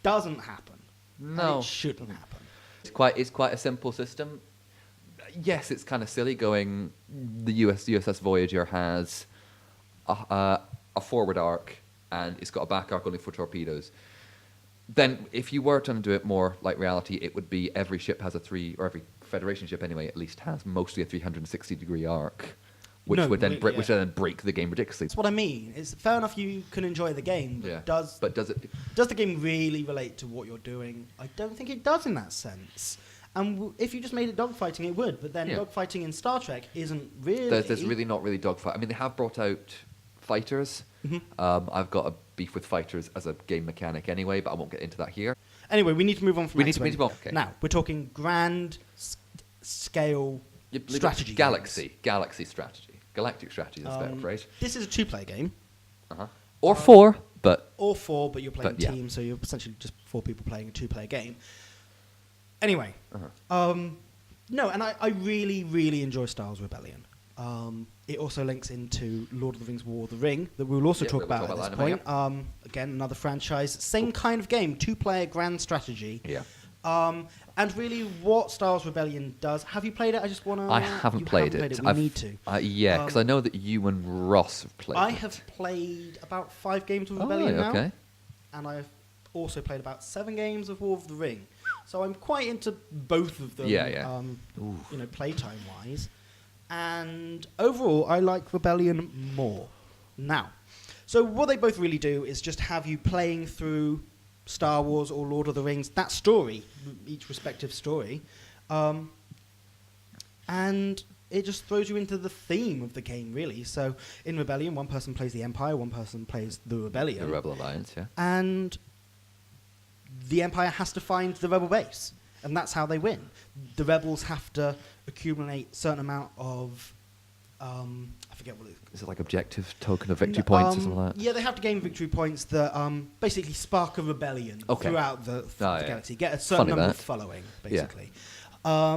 doesn't happen. No. And it shouldn't happen. It's quite a simple system. Yes, it's kind of silly going... The USS Voyager has a forward arc, and it's got a back arc only for torpedoes. Then, if you were trying to do it more like reality, it would be every ship has or every Federation ship anyway, at least has mostly a 360-degree arc, which would then break the game ridiculously. That's what I mean. It's fair enough you can enjoy the game, but does the game really relate to what you're doing? I don't think it does in that sense. And if you just made it dogfighting, it would. But then dogfighting in Star Trek isn't really... There's really not really dogfight. I mean, they have brought out fighters. I've got a beef with fighters as a game mechanic anyway, but I won't get into that here. Anyway, we need to move on from We need to move on. Okay. Now, we're talking grand scale strategy Galaxy strategy. Galactic strategy is better, right? This is a two-player game. Or four, but... Or four, but you're playing a team, so you're essentially just four people playing a two-player game. Anyway, no, and I really, really enjoy Star Wars Rebellion. It also links into Lord of the Rings War of the Ring, that we'll also talk about at this point. Again, another franchise, same kind of game, two-player grand strategy. Yeah. And really, what Star Wars Rebellion does... Have you played it? I haven't played it. We need to. Yeah, because I know that you and Ross have played it. I have played about 5 games of Rebellion now. And I've also played about 7 games of War of the Ring. So I'm quite into both of them, playtime-wise. And overall, I like Rebellion more. Now, so what they both really do is just have you playing through Star Wars or Lord of the Rings, that story, each respective story, and it just throws you into the theme of the game, really. So in Rebellion, one person plays the Empire, one person plays the Rebellion. The Rebel Alliance, yeah. And the Empire has to find the Rebel base, and that's how they win. The Rebels have to accumulate a certain amount of... I forget what it is. Is it like objective token of victory points or something like that? Yeah, they have to gain victory points that basically spark a rebellion throughout the galaxy. Get a certain number of following, basically. Yeah.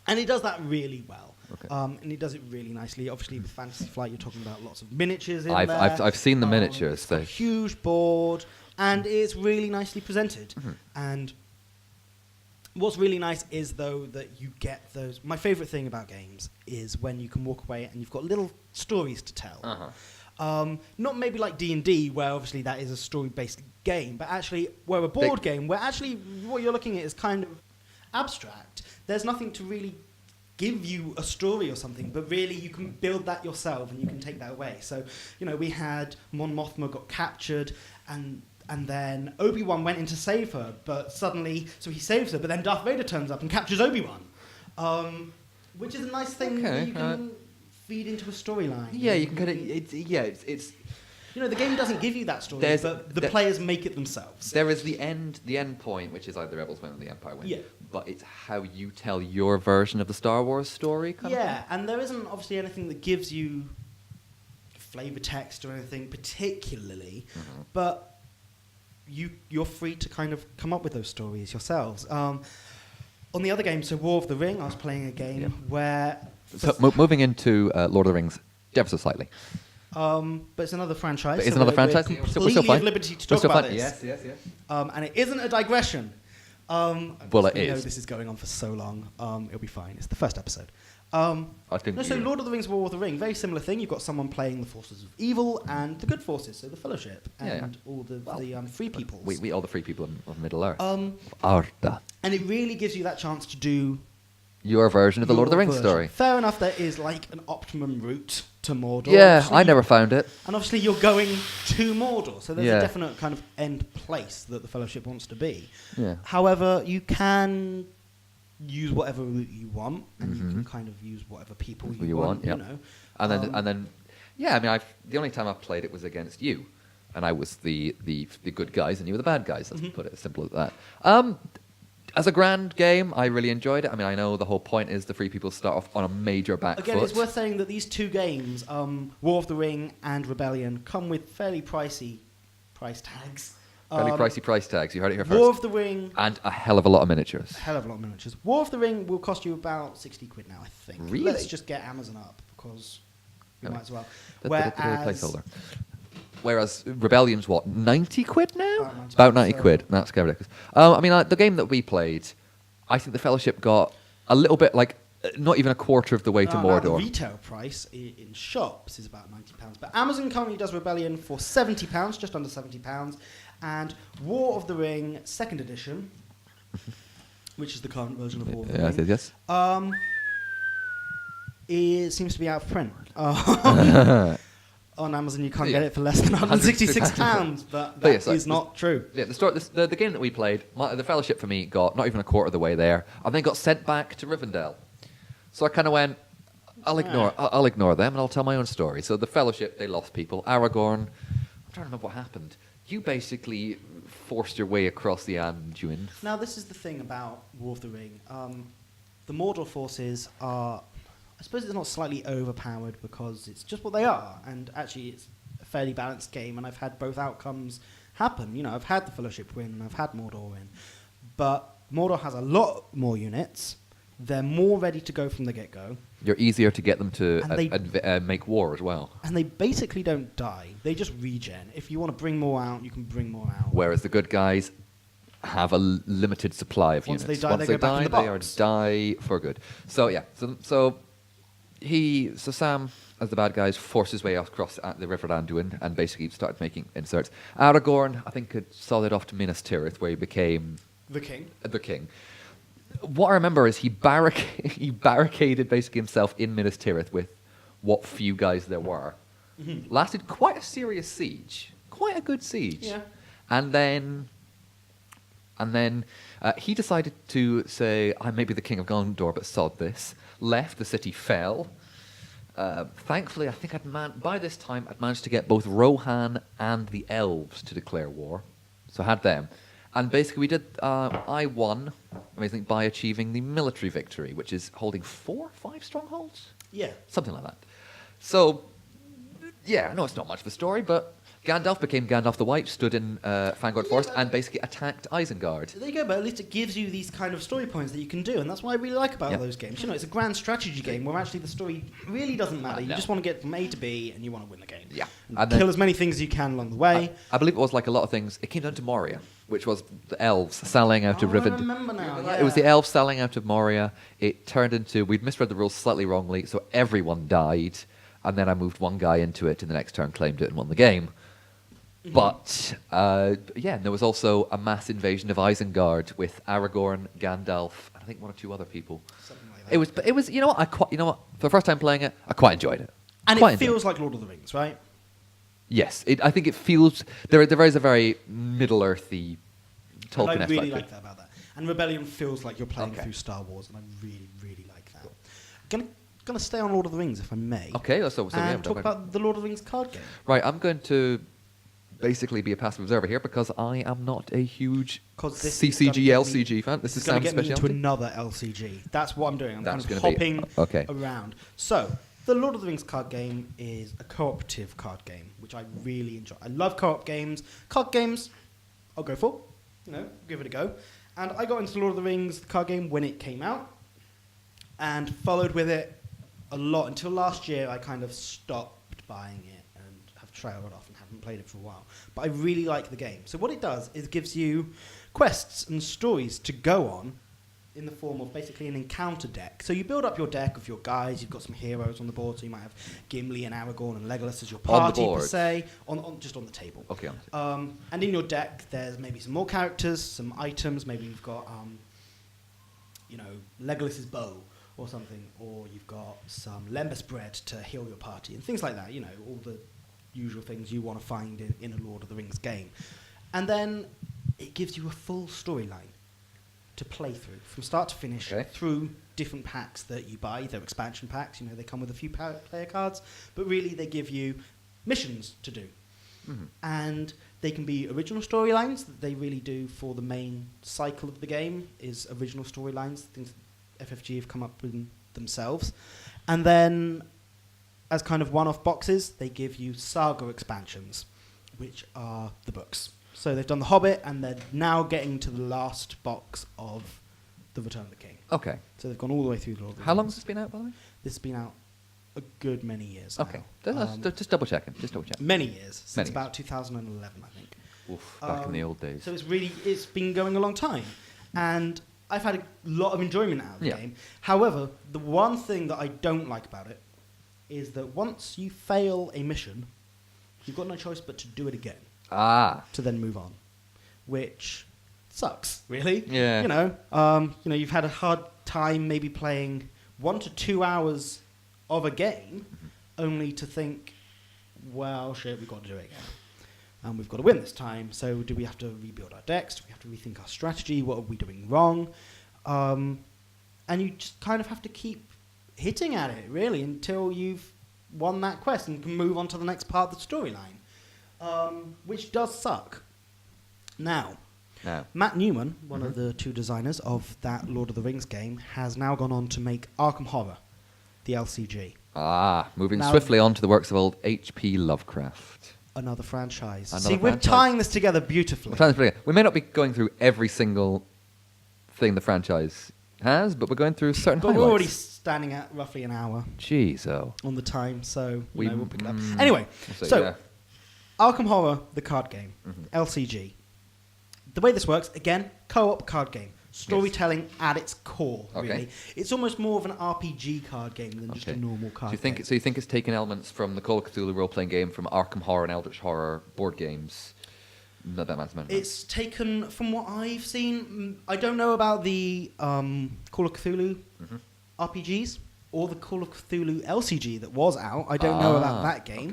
And it does that really well. Okay. And it does it really nicely. Obviously, with Fantasy Flight, you're talking about lots of miniatures in there. I've seen the miniatures. It's a huge board, and it's really nicely presented. And what's really nice is, though, that you get those... My favourite thing about games is when you can walk away and you've got little stories to tell. Not maybe like D&D, where obviously that is a story-based game, but actually where a board game, where actually what you're looking at is kind of abstract. There's nothing to really give you a story or something, but really you can build that yourself and you can take that away. So, we had Mon Mothma got captured, and then Obi-Wan went in to save her, but suddenly... So he saves her, but then Darth Vader turns up and captures Obi-Wan. Which is a nice thing that you can feed into a storyline. Yeah, you can kind of... It's the game doesn't give you that story, but the players make it themselves. There is the end point, which is either the Rebels win or the Empire win. Yeah. But it's how you tell your version of the Star Wars story, kind of thing. And there isn't obviously anything that gives you flavor text or anything particularly, but... you're free to kind of come up with those stories yourselves. On the other game, so War of the Ring, I was playing a game where... So moving into Lord of the Rings, ever so slightly. But it's another franchise. But it's another franchise. We're completely at liberty to talk about this. Yes. And it isn't a digression. Well, it is. is. This is going on for so long. It'll be fine. It's the first episode. I think so Lord of the Rings, War of the Ring, very similar thing. You've got someone playing the forces of evil and the good forces, so the Fellowship and all the free peoples. We all the free people of Middle Earth. And it really gives you that chance to do your version of the Lord of the Rings story. Fair enough, there is like an optimum route to Mordor. Yeah, obviously, I never found it. And obviously you're going to Mordor, so there's a definite kind of end place that the Fellowship wants to be. Yeah. However, you can use whatever route you want, and you can kind of use whatever people you want. You know. And then, yeah. I mean, the only time I've played it was against you, and I was the good guys, and you were the bad guys. Let's put it as simple as that. As a grand game, I really enjoyed it. I mean, I know the whole point is the free people start off on a major back Again, foot. it's worth saying that these two games, War of the Ring and Rebellion, come with fairly pricey price tags. Fairly pricey price tags. You heard it here first. War of the Ring... And a hell of a lot of miniatures. War of the Ring will cost you about 60 quid now, I think. Really? Let's just get Amazon up, because we might as well. Whereas Rebellion's what, 90 quid now? About 90 quid. That's scary ridiculous. I mean, the game that we played, I think the Fellowship got a little bit, like, not even a quarter of the way to Mordor. The retail price in shops is about £90. But Amazon currently does Rebellion for £70, just under £70. And War of the Ring, 2nd edition, which is the current version of War of the Ring. Yes. It seems to be out of print. On Amazon, you can't get it for less than £166, but that is not true. Yeah, the game that we played, the Fellowship for me got not even a quarter of the way there, and then got sent back to Rivendell. So I kind of went, I'll ignore them, and I'll tell my own story. So the Fellowship, they lost people. Aragorn, I'm trying to remember what happened. You basically forced your way across the Anduin. Now, this is the thing about War of the Ring. The Mordor forces are... I suppose it's not slightly overpowered because it's just what they are, and actually it's a fairly balanced game, and I've had both outcomes happen. You know, I've had the Fellowship win, and I've had Mordor win, but Mordor has a lot more units. They're more ready to go from the get-go. You're easier to get them to make war as well. And they basically don't die. They just regen. If you want to bring more out, you can bring more out. Whereas the good guys have a limited supply of units. Once they die, they go back in the box. They die for good. So yeah, so Sam, as the bad guys, forced his way across the River Anduin and basically started making inserts. Aragorn, I think, had solid off to Minas Tirith, where he became the king. What I remember is he barricaded basically himself in Minas Tirith with what few guys there were. Mm-hmm. Lasted quite a serious siege, quite a good siege. Yeah. And then he decided to say, I may be the king of Gondor, but sod this. Left, the city fell. Thankfully, I think by this time I'd managed to get both Rohan and the elves to declare war. So I had them. And basically I won, amazingly, by achieving the military victory, which is holding 4 or 5 strongholds? Yeah. Something like that. So, yeah, I know it's not much of a story, but Gandalf became Gandalf the White, stood in Fangorn Forest, and basically attacked Isengard. There you go, but at least it gives you these kind of story points that you can do, and that's what I really like about those games. You know, it's a grand strategy game where actually the story really doesn't matter. You just want to get from A to B, and you want to win the game. Yeah. And kill as many things as you can along the way. I believe it was like a lot of things. It came down to Moria, which was the elves selling out of Rivendell. I remember now, yeah. It was the elves selling out of Moria. It turned into, we'd misread the rules slightly wrongly, so everyone died, and then I moved one guy into it, and the next turn claimed it and won the game. Mm-hmm. But, there was also a mass invasion of Isengard with Aragorn, Gandalf, and I think 1 or 2 other people. Something like that. It was. You know what? For the first time playing it, I quite enjoyed it. And it feels like Lord of the Rings, right? Yes, I think it feels. There is a very Middle-earthy Tolkien And I really aspect. like that about that. And Rebellion feels like you're playing through Star Wars, and I really, really like that. Gonna stay on Lord of the Rings, if I may. Okay, so and talk about the Lord of the Rings card game. Right, I'm going to basically be a passive observer here because I am not a huge CCG, LCG fan. This is Sam's specialty. Get me into another LCG. That's what I'm doing. I'm kind of hopping around. So, the Lord of the Rings card game is a cooperative card game, which I really enjoy. I love co-op games. Card games, I'll go for. Give it a go. And I got into Lord of the Rings, the card game, when it came out, and followed with it a lot until last year. I kind of stopped buying it and have trailed off and haven't played it for a while. But I really like the game. So what it does is it gives you quests and stories to go on in the form of basically an encounter deck. So you build up your deck of your guys. You've got some heroes on the board. So you might have Gimli and Aragorn and Legolas as your party per se, just on the table. Okay. And in your deck, there's maybe some more characters, some items. Maybe you've got, Legolas's bow or something, or you've got some lembas bread to heal your party and things like that. All the usual things you want to find in a Lord of the Rings game. And then it gives you a full storyline to play through from start to finish through different packs that you buy. They're expansion packs. They come with a few player cards, but really they give you missions to do. Mm-hmm. And they can be original storylines that they really do for the main cycle of the game is original storylines, things that FFG have come up with themselves. And then as kind of one-off boxes, they give you saga expansions, which are the books. So they've done The Hobbit, and they're now getting to the last box of The Return of the King. Okay. So they've gone all the way through the Lord of the Rings. How long has this been out, by the way? This has been out a good many years Okay. now. Just double checking. Many years. Since about 2011, I think. Oof, back in the old days. So it's been going a long time. And I've had a lot of enjoyment out of the game. However, the one thing that I don't like about it is that once you fail a mission, you've got no choice but to do it again. To then move on, which sucks, really. Yeah. You've had a hard time maybe playing 1 to 2 hours of a game, only to think, well, shit, we've got to do it again. And we've got to win this time, so do we have to rebuild our decks? Do we have to rethink our strategy? What are we doing wrong? And you just kind of have to keep hitting at it, really, until you've won that quest and can move on to the next part of the storyline. Which does suck. Now, Matt Newman, one of the two designers of that Lord of the Rings game, has now gone on to make Arkham Horror, the LCG. Moving swiftly on to the works of old H.P. Lovecraft. Another franchise. We're tying this together beautifully. We may not be going through every single thing the franchise has, but we're going through certain highlights. We're already standing at roughly an hour. Jeez, on the time, so we'll pick it up. Anyway, Anyway, Arkham Horror, the card game, LCG. The way this works, again, co-op card game. Storytelling at its core, really. It's almost more of an RPG card game than just a normal card game. So you think it's taken elements from the Call of Cthulhu role-playing game, from Arkham Horror and Eldritch Horror board games? Not that much. It's taken, from what I've seen, I don't know about the Call of Cthulhu RPGs or the Call of Cthulhu LCG that was out. I don't know about that game.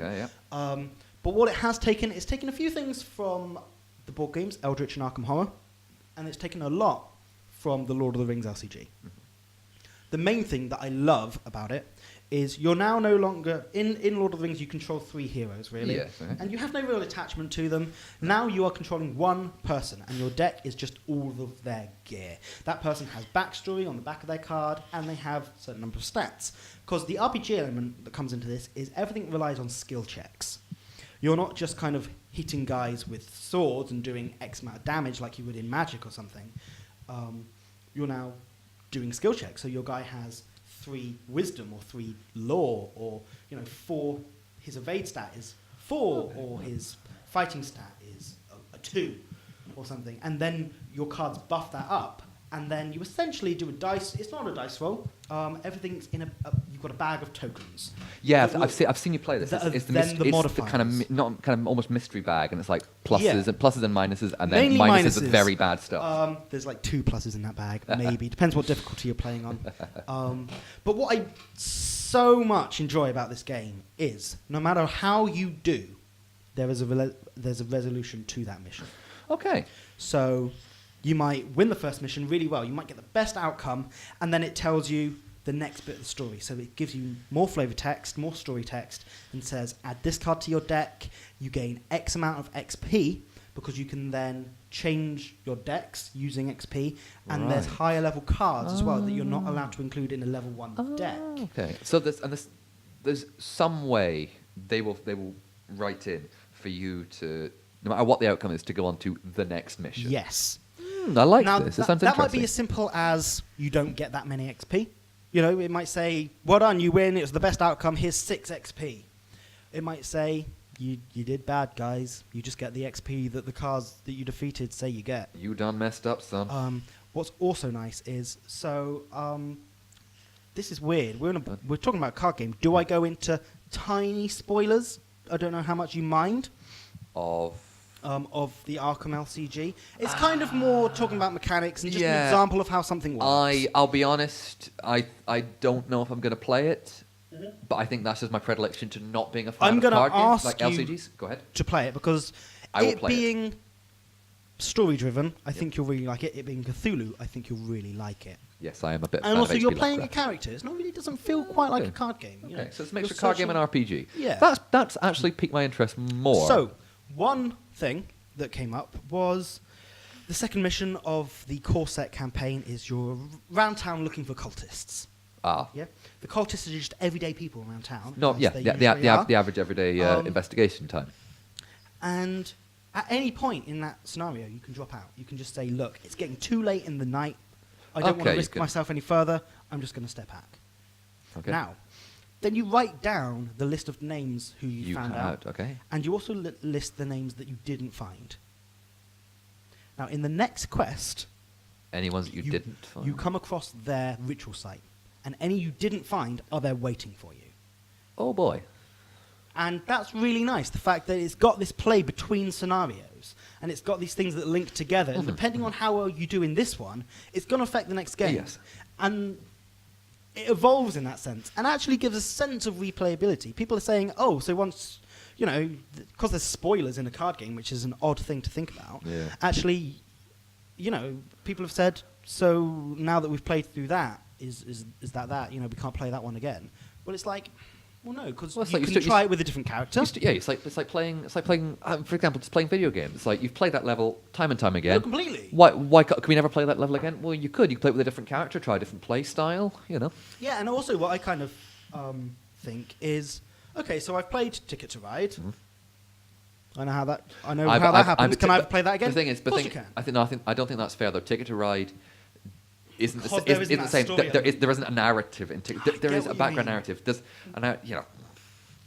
But what it has taken, it's taken a few things from the board games, Eldritch and Arkham Horror, and it's taken a lot from the Lord of the Rings LCG. The main thing that I love about it is you're now no longer... In Lord of the Rings, you control 3 heroes, really. Yes, and you have no real attachment to them. Now you are controlling one person, and your deck is just all of their gear. That person has backstory on the back of their card, and they have a certain number of stats. Because the RPG element that comes into this is everything relies on skill checks. You're not just kind of hitting guys with swords and doing X amount of damage like you would in Magic or something. You're now doing skill checks. So your guy has 3 wisdom or 3 lore, or 4. His evade stat is 4, or his fighting stat is a 2, or something. And then your cards buff that up, and then you essentially do a dice. It's not a dice roll. Everything's in you've got a bag of tokens. Yeah, I've seen you play this. It's the kind of almost mystery bag, and it's like pluses and minuses, and then minuses of very bad stuff. There's like 2 pluses in that bag, maybe. Depends what difficulty you're playing on. But what I so much enjoy about this game is, no matter how you do, there's a resolution to that mission. Okay. So you might win the first mission really well. You might get the best outcome, and then it tells you the next bit of the story. So it gives you more flavor text, more story text, and says, add this card to your deck. You gain X amount of XP, because you can then change your decks using XP, and there's higher level cards as well that you're not allowed to include in a level 1 deck. Okay. So there's some way they will write in for you to no matter what the outcome is, to go on to the next mission. Yes. I like Now, this. It sounds that might interesting. be as simple as you don't get that many XP. You know, it might say, well done, you win, it was the best outcome, here's 6 XP. It might say, you did bad, guys. You just get the XP that the cars that you defeated say you get. You done messed up, son. What's also nice is, this is weird. We're talking about a card game. Do I go into tiny spoilers? I don't know how much you mind. Of The Arkham LCG. It's kind of more talking about mechanics and just an example of how something works. I'll be honest, I don't know if I'm going to play it, but I think that's just my predilection to not being a fan of card games like LCGs. Go ahead. To play it, because I will it play being story-driven, I think you'll really like it. It being Cthulhu, I think you'll really like it. Yes, I am a bit. And also, you're playing Lovecraft. a character. It really doesn't feel quite like a card game. You know? Okay, so it's a mixture You're of card game and searching- RPG. Yeah. That's actually piqued my interest more. So, one thing that came up was the second mission of the core set campaign is you're around town looking for cultists. Yeah, the cultists are just everyday people around town. No, as yeah, they the usually are. average everyday investigation time. And at any point in that scenario, you can drop out. You can just say, look, it's getting too late in the night. I don't want Okay, to you risk can- myself any further. I'm just going to step back. Okay. Now, then you write down the list of names who you found out. Okay. And you also list the names that you didn't find. Now, in the next quest, Any ones that you didn't find? you come across their ritual site. And any you didn't find are there waiting for you. Oh boy. And that's really nice, the fact that it's got this play between scenarios, and it's got these things that link together, and depending on how well you do in this one, it's going to affect the next game. Yes. And it evolves in that sense, and actually gives a sense of replayability. People are saying, oh, so once, you know, because there's spoilers in a card game, which is an odd thing to think about, actually, you know, people have said, so now that we've played through that, is that, you know, we can't play that one again. Well, it's like... Well, no, because you can try it with a different character. It's like playing. For example, just playing video games. It's like you've played that level time and time again. No, completely. Why can we never play that level again? Well, you could. You could play it with a different character, try a different play style. You know. Yeah, and also what I kind of think is, okay, so I've played Ticket to Ride. I know how that happens. Can I play that again? The thing is, of course you can. I don't think that's fair though. Ticket to Ride isn't Because the there isn't that same. story There isn't a narrative in Ticket. There get is a what you background mean. narrative. There's you know.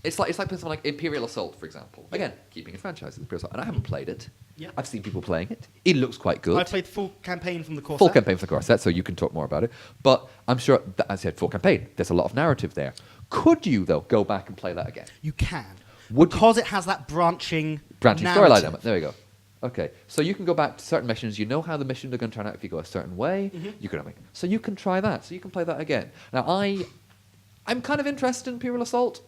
It's like playing something like Imperial Assault, for example. Again, keeping a franchise, Imperial Assault, and I haven't played it. Yeah. I've seen people playing it. It looks quite good. I played the full campaign from the core Full set. campaign for the core set, so you can talk more about it. But I'm sure, that, as I said, full campaign. There's a lot of narrative there. Could you, though, go back and play that again? You can. Would you? Because it has that branching Storyline narrative. element. There we go. Okay, so you can go back to certain missions. You know how the missions are going to turn out if you go a certain way. You can, so you can try that. So you can play that again. Now, I'm kind of interested in Imperial Assault.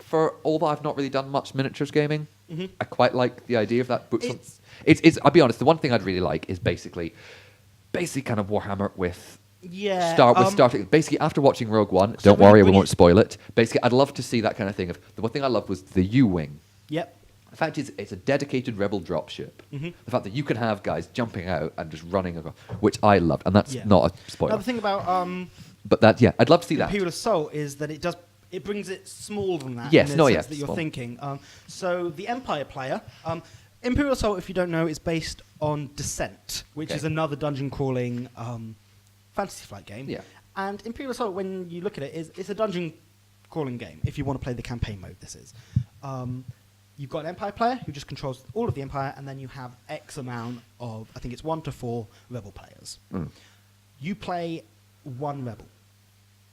For although I've not really done much miniatures gaming, I quite like the idea of that. It's I'll be honest. The one thing I'd really like is basically kind of Warhammer with Star Trek. Basically, after watching Rogue One, So don't worry, we when won't spoil it. Basically, I'd love to see that kind of thing. Of the one thing I loved was the U-wing. Yep. The fact is, it's a dedicated rebel dropship. The fact that you can have guys jumping out and just running across, which I loved, and that's not a spoiler. Now, the thing about But that, I'd love to see that. Imperial Assault is that it brings it smaller than that. Yes, in the no, sense yeah, that you're small. thinking. So the Empire player, Imperial Assault, if you don't know, is based on Descent, which is another dungeon crawling Fantasy Flight game. Yeah. And Imperial Assault, when you look at it, it's a dungeon crawling game. If you want to play the campaign mode, this is. You've got an Empire player who just controls all of the Empire, and then you have X amount of, I think it's 1 to 4 Rebel players. You play one Rebel.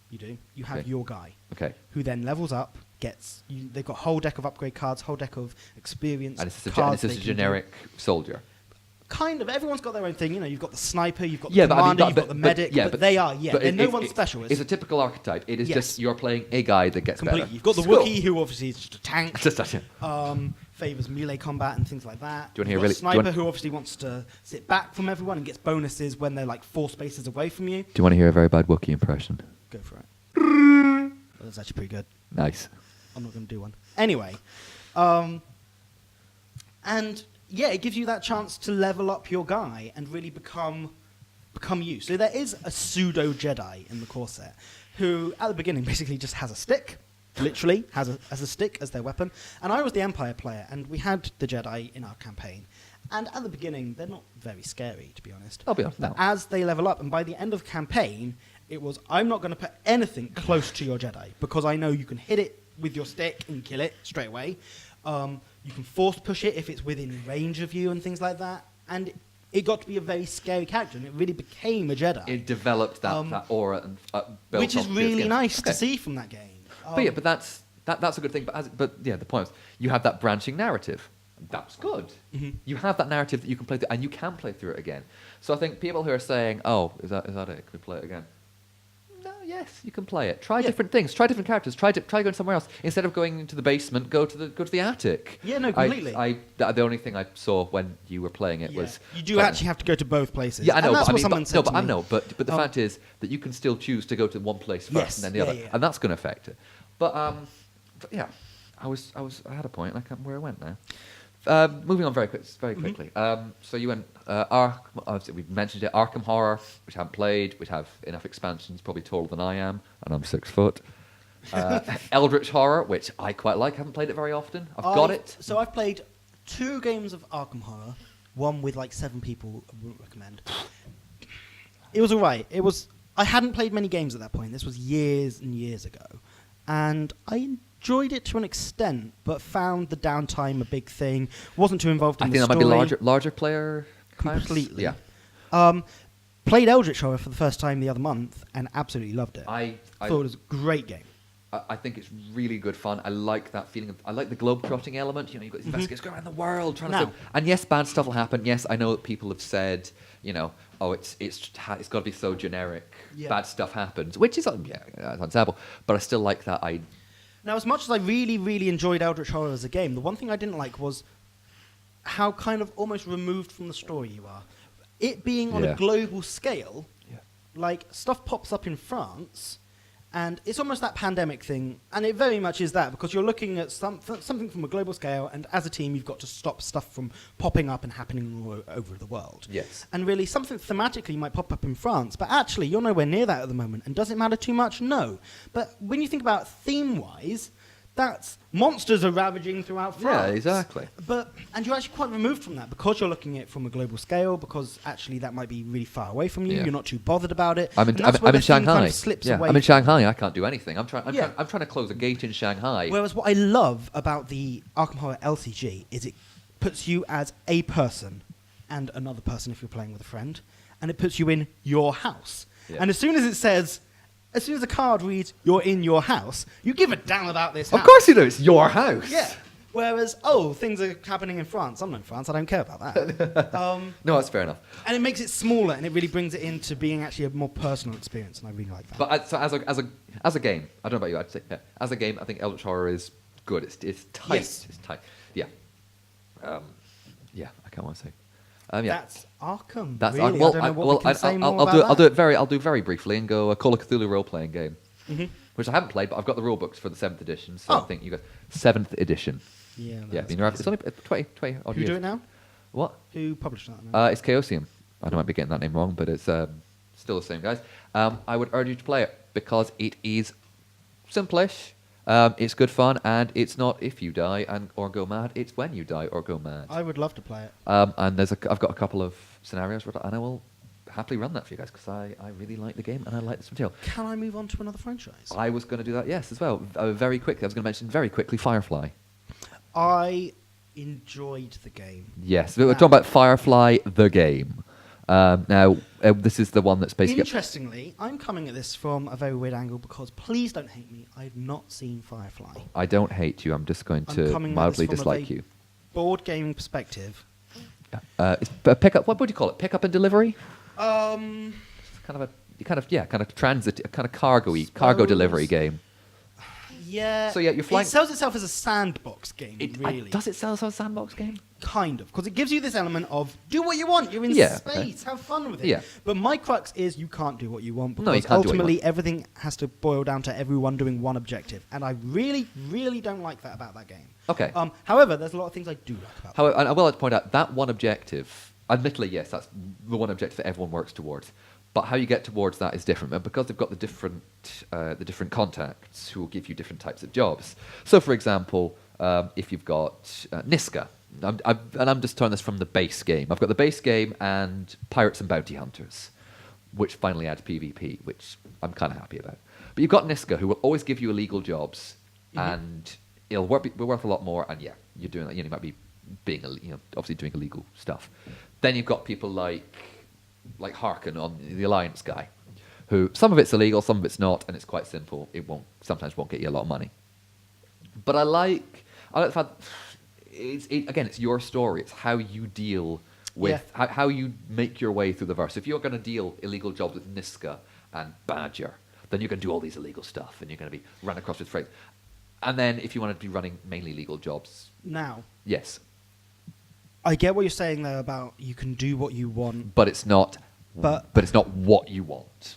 You do. You have your guy. Okay. Who then levels up, they've got a whole deck of upgrade cards, whole deck of experience And it's cards. a generic soldier. Kind of. Everyone's got their own thing. You know, you've got the sniper, you've got the Yeah, but I mean, commander, you've got the medic, but they are, but they're no one's special. It's a typical archetype. It is Yes. just you're playing a guy that gets completely. better. You've got the Cool. Wookiee, who obviously is just a tank. Just that, Favors melee combat and things like that. Do you wanna hear You've got really- a sniper who obviously wants to sit back from everyone and gets bonuses when they're like 4 spaces away from you. Do you want to hear a very bad Wookiee impression? Go for it. Well, that's actually pretty good. Nice. I'm not going to do one. Anyway, and yeah, it gives you that chance to level up your guy and really become you. So there is a pseudo Jedi in the core set who, at the beginning, basically just has a stick literally has a stick as their weapon. And I was the Empire player, and we had the Jedi in our campaign. And at the beginning, they're not very scary, to be honest. I'll be honest. But No. as they level up, and by the end of the campaign, it was, I'm not going to put anything close to your Jedi, because I know you can hit it with your stick and kill it straight away. You can force push it if it's within range of you and things like that. And it got to be a very scary character, and it really became a Jedi. It developed that aura and built which is onto really it. nice Okay. to see from that game. But that's a good thing. But the point is, you have that branching narrative. That's good. Mhm. You have that narrative that you can play through, and you can play through it again. So I think people who are saying, "Oh, is that it? Can we play it again?" No, yes, you can play it. Try different things. Try different characters. Try going somewhere else instead of going into the basement. Go to the attic. Yeah, no, completely. The only thing I saw when you were playing it was you do actually have to go to both places. Yeah, I know. And that's but what someone said to me. I know. But the fact is that you can still choose to go to one place first Yes, and then the yeah, other, yeah. and that's going to affect it. But yeah, I had a point, and I can't remember where I went now. Moving on very quickly. So you went obviously we've mentioned it, Arkham Horror, which I haven't played, which have enough expansions, probably taller than I am, and I'm 6 foot. Eldritch Horror, which I quite like, haven't played it very often. I've got it. So I've played 2 games of Arkham Horror, one with like 7 people. I wouldn't recommend. It was alright. I hadn't played many games at that point. This was years and years ago, and I enjoyed it to an extent, but found the downtime a big thing. Wasn't too involved in I the think that story. might be larger player counts. Completely. Yeah. Played Eldritch Horror for the first time the other month and absolutely loved it. I thought it was a great game. I think it's really good fun. I like that feeling. I like the globe-trotting element. You know, you've got these investigators going around the world trying Now- to... And yes, bad stuff will happen. Yes, I know that people have said, oh, it's got to be so generic. Yeah. Bad stuff happens, which is, it's understandable. But I still like that. Now, as much as I really, really enjoyed Eldritch Horror as a game, the one thing I didn't like was how kind of almost removed from the story you are. It being on Yeah. a global scale, Yeah. like, stuff pops up in France, and it's almost that pandemic thing, and it very much is that, because you're looking at something from a global scale, and as a team, you've got to stop stuff from popping up and happening all over the world. Yes. And really, something thematically might pop up in France, but actually, you're nowhere near that at the moment. And does it matter too much? No. But when you think about theme-wise, that's monsters are ravaging throughout France. Yeah, exactly. And you're actually quite removed from that because you're looking at it from a global scale, because actually that might be really far away from you. Yeah. You're not too bothered about it. I'm and that's where in the theme Shanghai. kind of slips Yeah, away I'm in from- Shanghai. I can't do anything. I'm trying Yeah. to close a gate in Shanghai. Whereas what I love about the Arkham Horror LCG is it puts you as a person and another person if you're playing with a friend, and it puts you in your house. Yeah. And as soon as the card reads "you're in your house," you give a damn about this house. Of course you do. It's your house. Yeah. Whereas, things are happening in France. I'm not in France. I don't care about that. No, that's fair enough. And it makes it smaller, and it really brings it into being actually a more personal experience, and I really like that. But so as a game, I don't know about you. I'd say as a game, I think Eldritch Horror is good. It's tight. Yes. It's tight. Yeah. Yeah. I can't want to say. Yeah. That's Arkham. That's really. well. I don't know what we can say more about I'll that. I'll do very briefly and go a Call of Cthulhu role playing game, which I haven't played, but I've got the rule books for the 7th edition. So I think you got 7th edition. Yeah. Yeah. that's It's only 20 odd Who years. do it now? What? Who published that now? It's Chaosium. I might be getting that name wrong, but it's still the same guys. I would urge you to play it because it is simplish. It's good fun, and it's not if you die or go mad. It's when you die or go mad. I would love to play it. And I've got a couple of scenarios, and I will happily run that for you guys because I really like the game and I like this material. Can I move on to another franchise? I was going to do that, yes, as well. Very quickly, I was going to mention very quickly Firefly. I enjoyed the game. Yes, we're talking about Firefly, the game. Now, this is the one that's basically... Interestingly, I'm coming at this from a very weird angle because, please don't hate me, I've not seen Firefly. I don't hate you. I'm just going I'm to coming at mildly this from a dislike very you. board gaming perspective. It's a pickup. What would you call it? Pickup and delivery? Um, Kind of transit, kind of cargo Suppose. delivery game. yeah. So, yeah, you're flying- It sells itself as a sandbox game, really. Does it sell as a sandbox game? Kind of, because it gives you this element of do what you want. You're in Yeah, space, have fun with it. Yeah. But my crux is you can't do what you want because No, you can't do what you ultimately everything has to boil down to everyone doing one objective, and I really, really don't like that about that game. Okay. However, there's a lot of things I do like about. However, and I will like to point out that one objective. Admittedly, yes, that's the one objective that everyone works towards. But how you get towards that is different, and because they've got the different contacts who will give you different types of jobs. So, for example, if you've got Niska, and I'm just telling this from the base game. I've got the base game and Pirates and Bounty Hunters, which finally adds PvP, which I'm kind of happy about. But you've got Niska, who will always give you illegal jobs, and it'll be worth a lot more. And yeah, you're doing that. You might be being, obviously doing illegal stuff. Then you've got people like Harkin on the Alliance guy, who some of it's illegal, some of it's not, and it's quite simple. It sometimes won't get you a lot of money. But I like the fact, it's your story. It's how you deal with how you make your way through the verse. If you're going to deal illegal jobs with Niska and Badger, then you're going to do all these illegal stuff, and you're going to be run across with freight. And then if you want to be running mainly legal jobs, now, yes, I get what you're saying there about you can do what you want, but it's not. But it's not what you want.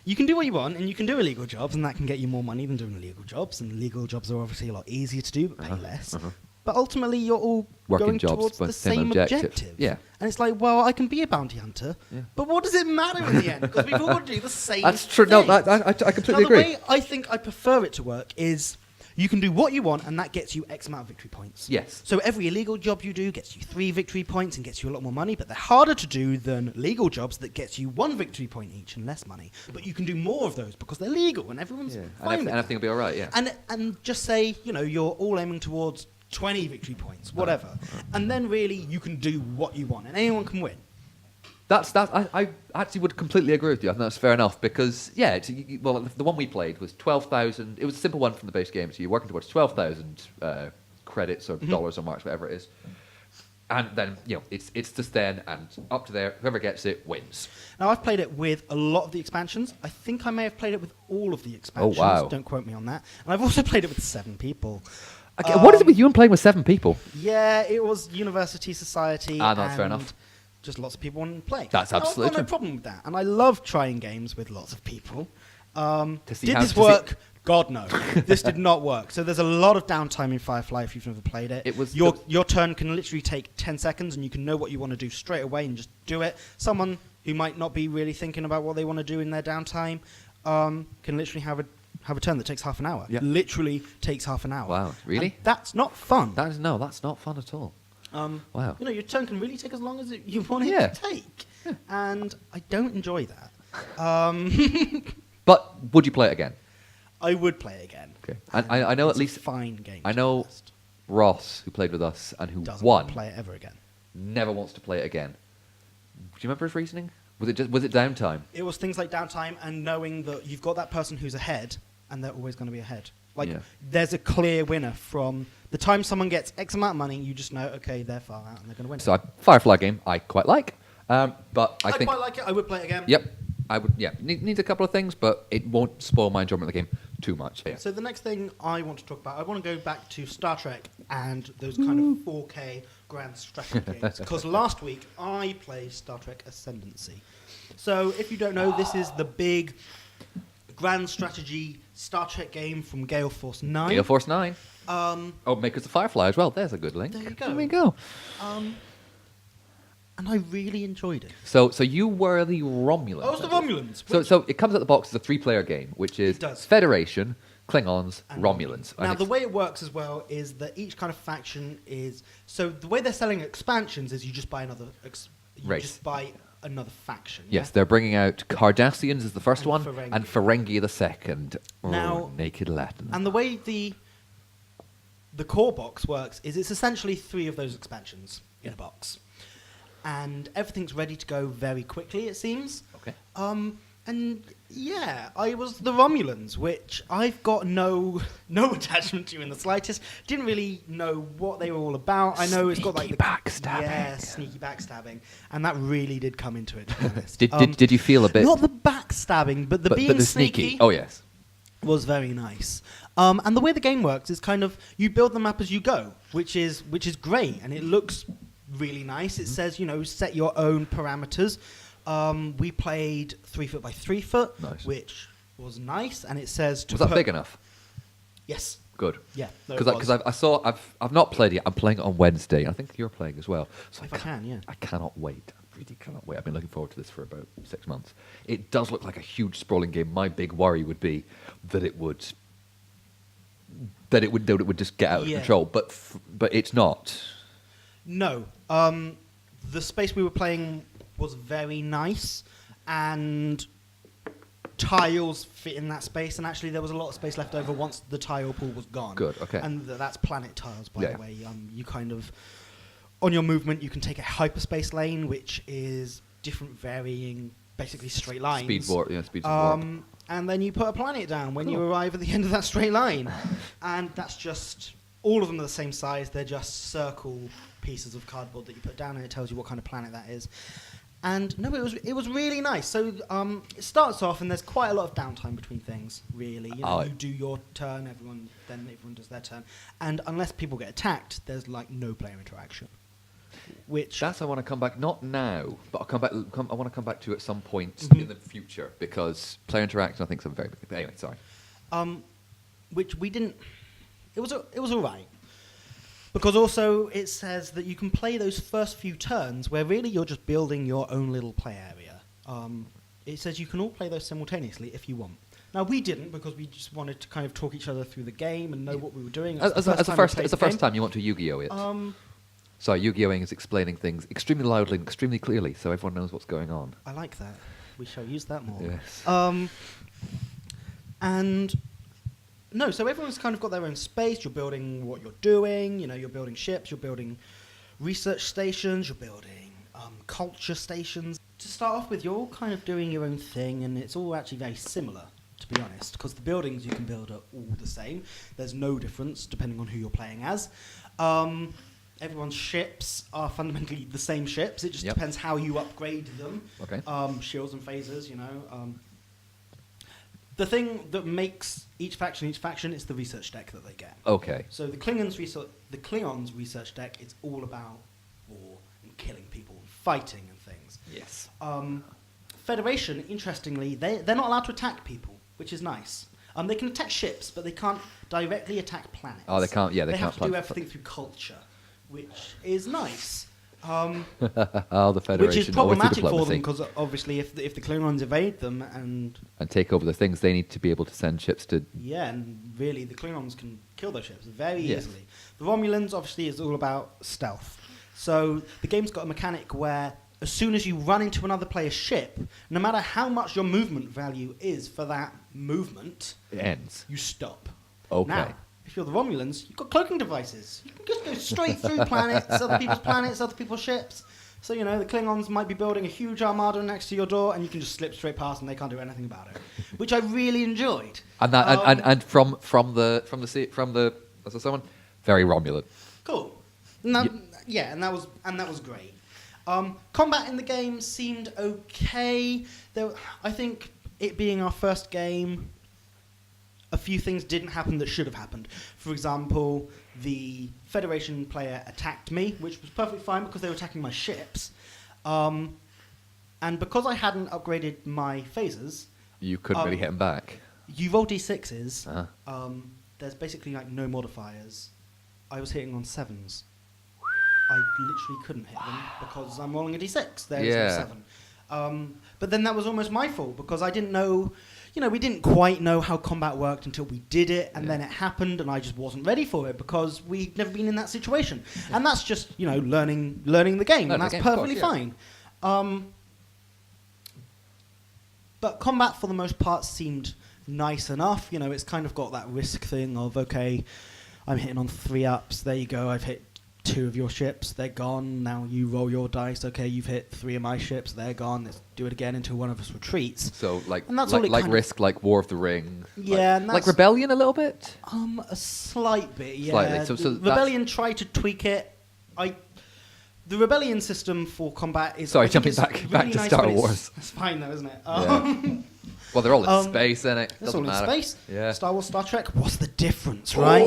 You can do what you want, and you can do illegal jobs, and that can get you more money than doing illegal jobs. And legal jobs are obviously a lot easier to do, but pay less. But ultimately, you're all Working going jobs, towards but the same same objective. Yeah. And it's like, well, I can be a bounty hunter, but what does it matter in the end? Because we've all got to do the same That's true. thing. No, I completely now, agree. The way I think I prefer it to work is you can do what you want, and that gets you X amount of victory points. Yes. So every illegal job you do gets you 3 victory points and gets you a lot more money, but they're harder to do than legal jobs that gets you 1 victory point each and less money. But you can do more of those because they're legal, and everyone's fine with and everything will be all right, yeah. And just say, you're all aiming towards 20 victory points, whatever. And then really you can do what you want, and anyone can win. I actually would completely agree with you. I think that's fair enough because, the one we played was 12,000. It was a simple one from the base game, so you're working towards 12,000 credits or dollars or marks, whatever it is. And then, it's just then and up to there. Whoever gets it wins. Now, I've played it with a lot of the expansions. I think I may have played it with all of the expansions. Oh, wow. Don't quote me on that. And I've also played it with 7 people. Okay, what is it with you and playing with 7 people? Yeah, it was University Society. No, that's fair enough. Just lots of people wanting to play. That's absolutely I've got no problem with that. And I love trying games with lots of people. To see did how- this to work? God, no. This did not work. So there's a lot of downtime in Firefly if you've never played it. It was your turn can literally take 10 seconds, and you can know what you want to do straight away and just do it. Someone who might not be really thinking about what they want to do in their downtime can literally have a turn that takes half an hour. Yeah. Literally takes half an hour. Wow, really? And that's not fun. That's not fun at all. Wow. Your turn can really take as long as you want it to take. Yeah. And I don't enjoy that. But would you play it again? I would play it again. Okay. I know it's at least a fine game. I know Ross, who played with us and who doesn't won, play it ever again. never wants to play it again. Do you remember his reasoning? Was it downtime? It was things like downtime and knowing that you've got that person who's ahead, and they're always going to be ahead. There's a clear winner from the time someone gets X amount of money. You just know, okay, they're far out and they're going to win. So Firefly game I quite like, but I think quite like it. I would play it again. Yep, I would. Yeah, needs a couple of things, but it won't spoil my enjoyment of the game too much. Yeah. So the next thing I want to talk about, I want to go back to Star Trek and those kind of 4K grand strategy games. Because last week I played Star Trek Ascendancy. So if you don't know, this is the big grand strategy Star Trek game from Gale Force 9. Gale Force 9. Makers of Firefly as well. There's a good link. There you go. There we go. And I really enjoyed it. So you were the Romulans. I was the Romulans. So it comes out the box as a 3-player game, which is Federation, Klingons, and Romulans. Now, the way it works as well is that each kind of faction is... So the way they're selling expansions is you just buy another... race. Just buy another faction. Yes, they're bringing out Cardassians as the first one, Ferengi. and Ferengi the second. Now, naked Latin. And the way the core box works is it's essentially 3 of those expansions in a box. And everything's ready to go very quickly, it seems. Okay. And yeah, I was the Romulans, which I've got no attachment to in the slightest. Didn't really know what they were all about. I know it's got like Sneaky backstabbing. Yeah, sneaky backstabbing, and that really did come into it. To be honest. Did you feel a bit? Not the backstabbing, but the being the sneaky. Oh yes. Was very nice. And the way the game works is kind of you build the map as you go, which is great, and it looks really nice. It says, set your own parameters. We played 3 foot by 3 foot, nice. Which was nice, and it says to was that big enough? Yes. Good. Yeah. Because I've not played it. I'm playing it on Wednesday. I think you're playing as well. So if I can, yeah. I cannot wait. really cannot wait. I've been looking forward to this for about 6 months. It does look like a huge sprawling game. My big worry would be that it would just get out of control. But it's not. No. The space we were playing was very nice, and tiles fit in that space, and actually there was a lot of space left over once the tile pool was gone. Good, okay. And that's planet tiles, by the way. You kind of, on your movement, you can take a hyperspace lane, which is different varying, basically straight lines. Speeds warp. And then you put a planet down when you arrive at the end of that straight line. And that's just, all of them are the same size. They're just circle pieces of cardboard that you put down, and it tells you what kind of planet that is. And no, it was really nice. So it starts off, and there's quite a lot of downtime between things. Really, you do your turn, everyone does their turn, and unless people get attacked, there's like no player interaction. Which I want to come back, not now, but I want to come back to at some point in the future, because player interaction I think is a very big thing. But anyway, sorry. Which we didn't. It was all right. Because also it says that you can play those first few turns where really you're just building your own little play area. It says you can all play those simultaneously if you want. Now we didn't, because we just wanted to kind of talk each other through the game and know what we were doing. As the first time you want to Yu-Gi-Oh it. So Yu-Gi-Oh-ing is explaining things extremely loudly and extremely clearly, so everyone knows what's going on. I like that. We shall use that more. Yes. And no, so everyone's kind of got their own space. You're building what you're doing. You're building ships. You're building research stations. You're building culture stations. To start off with, you're all kind of doing your own thing, and it's all actually very similar, to be honest, because the buildings you can build are all the same. There's no difference depending on who you're playing as. Everyone's ships are fundamentally the same ships. It just depends how you upgrade them. Okay. Shields and phasers, The thing that makes each faction is the research deck that they get. Okay. So the Klingons research deck is all about war and killing people and fighting and things. Yes. Federation, interestingly, they're not allowed to attack people, which is nice. They can attack ships, but they can't directly attack planets. Oh, they can't. Yeah, they can't. Have to do everything through culture, which is nice. The Federation. Which is problematic for them, because obviously if the Klingons evade them and take over the things, they need to be able to send ships to... Yeah, and really the Klingons can kill those ships very easily. The Romulans, obviously, is all about stealth. So the game's got a mechanic where as soon as you run into another player's ship, no matter how much your movement value is for that movement... It ends. You stop. Okay. Now, if you're the Romulans, you've got cloaking devices. You can just go straight through planets, other people's ships. So, the Klingons might be building a huge armada next to your door, and you can just slip straight past, and they can't do anything about it, which I really enjoyed. And that from the as someone very Romulan. Cool. And that was great. Combat in the game seemed okay. I think it being our first game, a few things didn't happen that should have happened. For example, the Federation player attacked me, which was perfectly fine because they were attacking my ships. And because I hadn't upgraded my phasers... You couldn't really hit them back. You roll d6s. There's basically like no modifiers. I was hitting on 7s. I literally couldn't hit them because I'm rolling a d6. There is no 7. But then that was almost my fault because I didn't know... we didn't quite know how combat worked until we did it, and then it happened, and I just wasn't ready for it because we'd never been in that situation. Yeah. And that's just, learning the game, and that's perfectly fine. But combat, for the most part, seemed nice enough. It's kind of got that risk thing of, okay, I'm hitting on 3-ups, there you go, I've hit 2 of your ships, they're gone, now you roll your dice, okay, you've hit 3 of my ships, they're gone, let's do it again until one of us retreats. So like Risk, like War of the Ring. Yeah. Like Rebellion a little bit? A slight bit, yeah. Slightly. So Rebellion tried to tweak it. The Rebellion system for combat is... Sorry, jumping back to Star Wars. It's fine though, isn't it? Yeah. Well, they're all in space, isn't it? It's all in space. Yeah. Star Wars, Star Trek, what's the difference, right?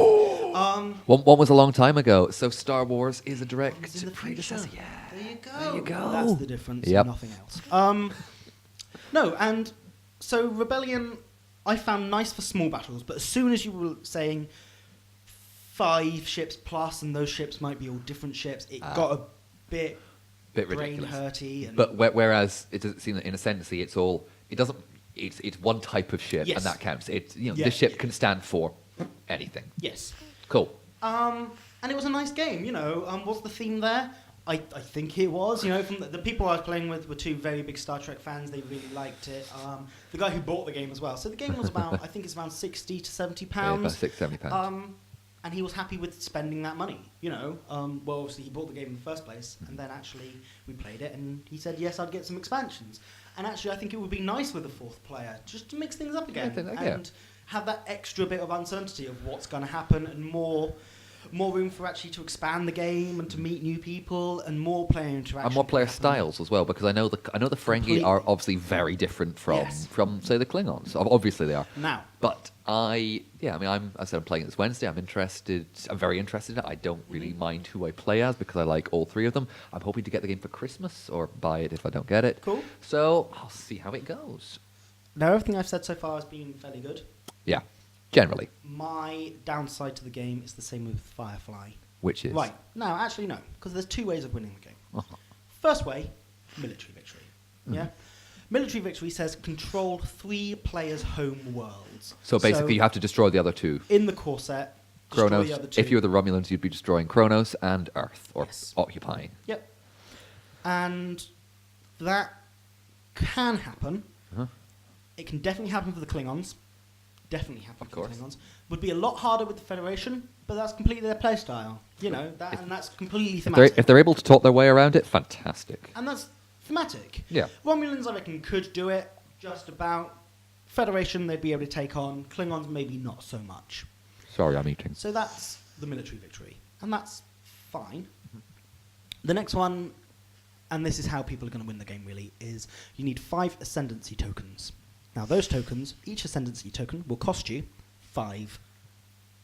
One was a long time ago, so Star Wars is a direct predecessor. Yeah. There you go. That's the difference, nothing else. No, and so Rebellion I found nice for small battles, but as soon as you were saying 5 ships plus, and those ships might be all different ships, it got a bit bit brain ridiculous. hurty. And But whereas it doesn't seem that in Ascendancy it's one type of ship Yes. and that counts. Yeah, This ship yeah. can stand for anything. yes. Cool. And it was a nice game, what's the theme there? I think it was, from the people I was playing with were two very big Star Trek fans. They really liked it. The guy who bought the game as well. So the game was about, I think it's around 60 to 70 pounds. Yeah, about 60, 70 pounds. And he was happy with spending that money, Well, obviously he bought the game in the first place, and then actually we played it, and he said, yes, I'd get some expansions. And actually I think it would be nice with a fourth player, just to mix things up again. And have that extra bit of uncertainty of what's going to happen, and more room for actually to expand the game and to meet new people, and more player interaction. And more player styles as well, because I know the Ferengi are obviously very different from say the Klingons. Obviously they are. Now, but I'm playing it this Wednesday. I'm very interested in it. I don't really mind who I play as because I like all three of them. I'm hoping to get the game for Christmas or buy it if I don't get it. Cool. So I'll see how it goes. Now everything I've said so far has been fairly good. Yeah, generally. My downside to the game is the same with Firefly. Which is? Right. No, actually no, because there's two ways of winning the game. Uh-huh. First way, military victory. Yeah? Military victory says control 3 players' home worlds. So basically you have to destroy the other two. In the core set, destroy Kronos. the other two. If you were the Romulans, you'd be destroying Kronos and Earth, or Yes. occupying. Yep. And that can happen. Uh-huh. It can definitely happen for the Klingons. Definitely happen Of for the course. Klingons. Would be a lot harder with the Federation, but that's completely their play style. And that's completely thematic. If they're able to talk their way around it, fantastic. And that's thematic. Yeah. Romulans, I reckon, could do it just about. Federation, they'd be able to take on. Klingons, maybe not so much. Sorry, I'm eating. So that's the military victory. And that's fine. The next one, and this is how people are going to win the game really, is you need 5 ascendancy tokens. Now those tokens, each ascendancy token will cost you 5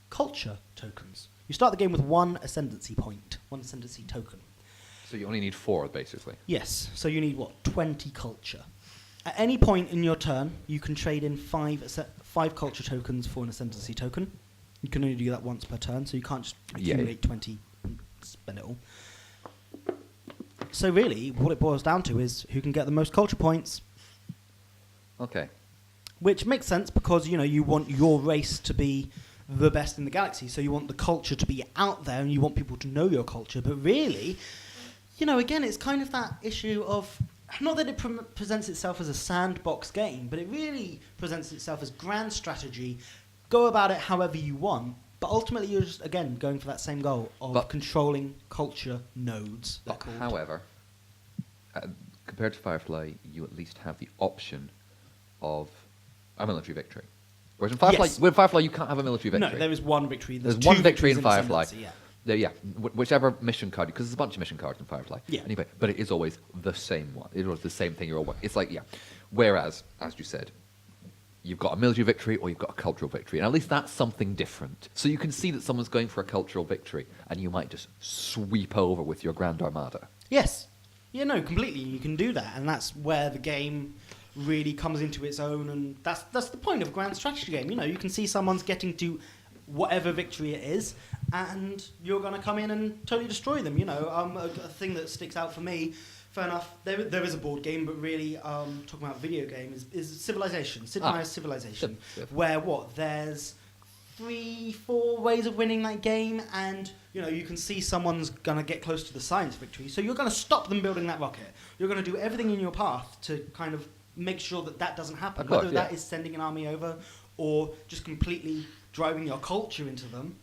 culture tokens. You start the game with 1 ascendancy point, 1 ascendancy token. So you only need 4, basically. Yes, so you need 20 culture. At any point in your turn, you can trade in 5 culture tokens for an ascendancy token. You can only do that once per turn, so you can't just accumulate 20 and spend it all. So really, what it boils down to is who can get the most culture points. Okay. Which makes sense because, you want your race to be the best in the galaxy, so you want the culture to be out there and you want people to know your culture. But really, again, it's kind of that issue of, not that it presents itself as a sandbox game, but it really presents itself as grand strategy. Go about it however you want, but ultimately you're just, again, going for that same goal of controlling culture nodes. However, compared to Firefly, you at least have the option of a military victory. Whereas in Firefly, you can't have a military victory. No, there is one victory. There's one victory in Firefly. Yeah. Whichever mission card, because there's a bunch of mission cards in Firefly. Yeah. Anyway, but it is always the same one. It was the same thing. It's like, yeah. Whereas, as you said, you've got a military victory or you've got a cultural victory. And at least that's something different. So you can see that someone's going for a cultural victory and you might just sweep over with your Grand Armada. Yes. Yeah, no, completely. You can do that. And that's where the game really comes into its own. And that's the point of a grand strategy game. You can see someone's getting to whatever victory it is, and you're going to come in and totally destroy them. A thing that sticks out for me, fair enough, there is a board game, but really talking about video game is Civilization, Sid Meier's Civilization, where there's 3-4 ways of winning that game, and you can see someone's going to get close to the science victory, so you're going to stop them building that rocket. You're going to do everything in your path to kind of make sure that doesn't happen, whether that is sending an army over or just completely driving your culture into them,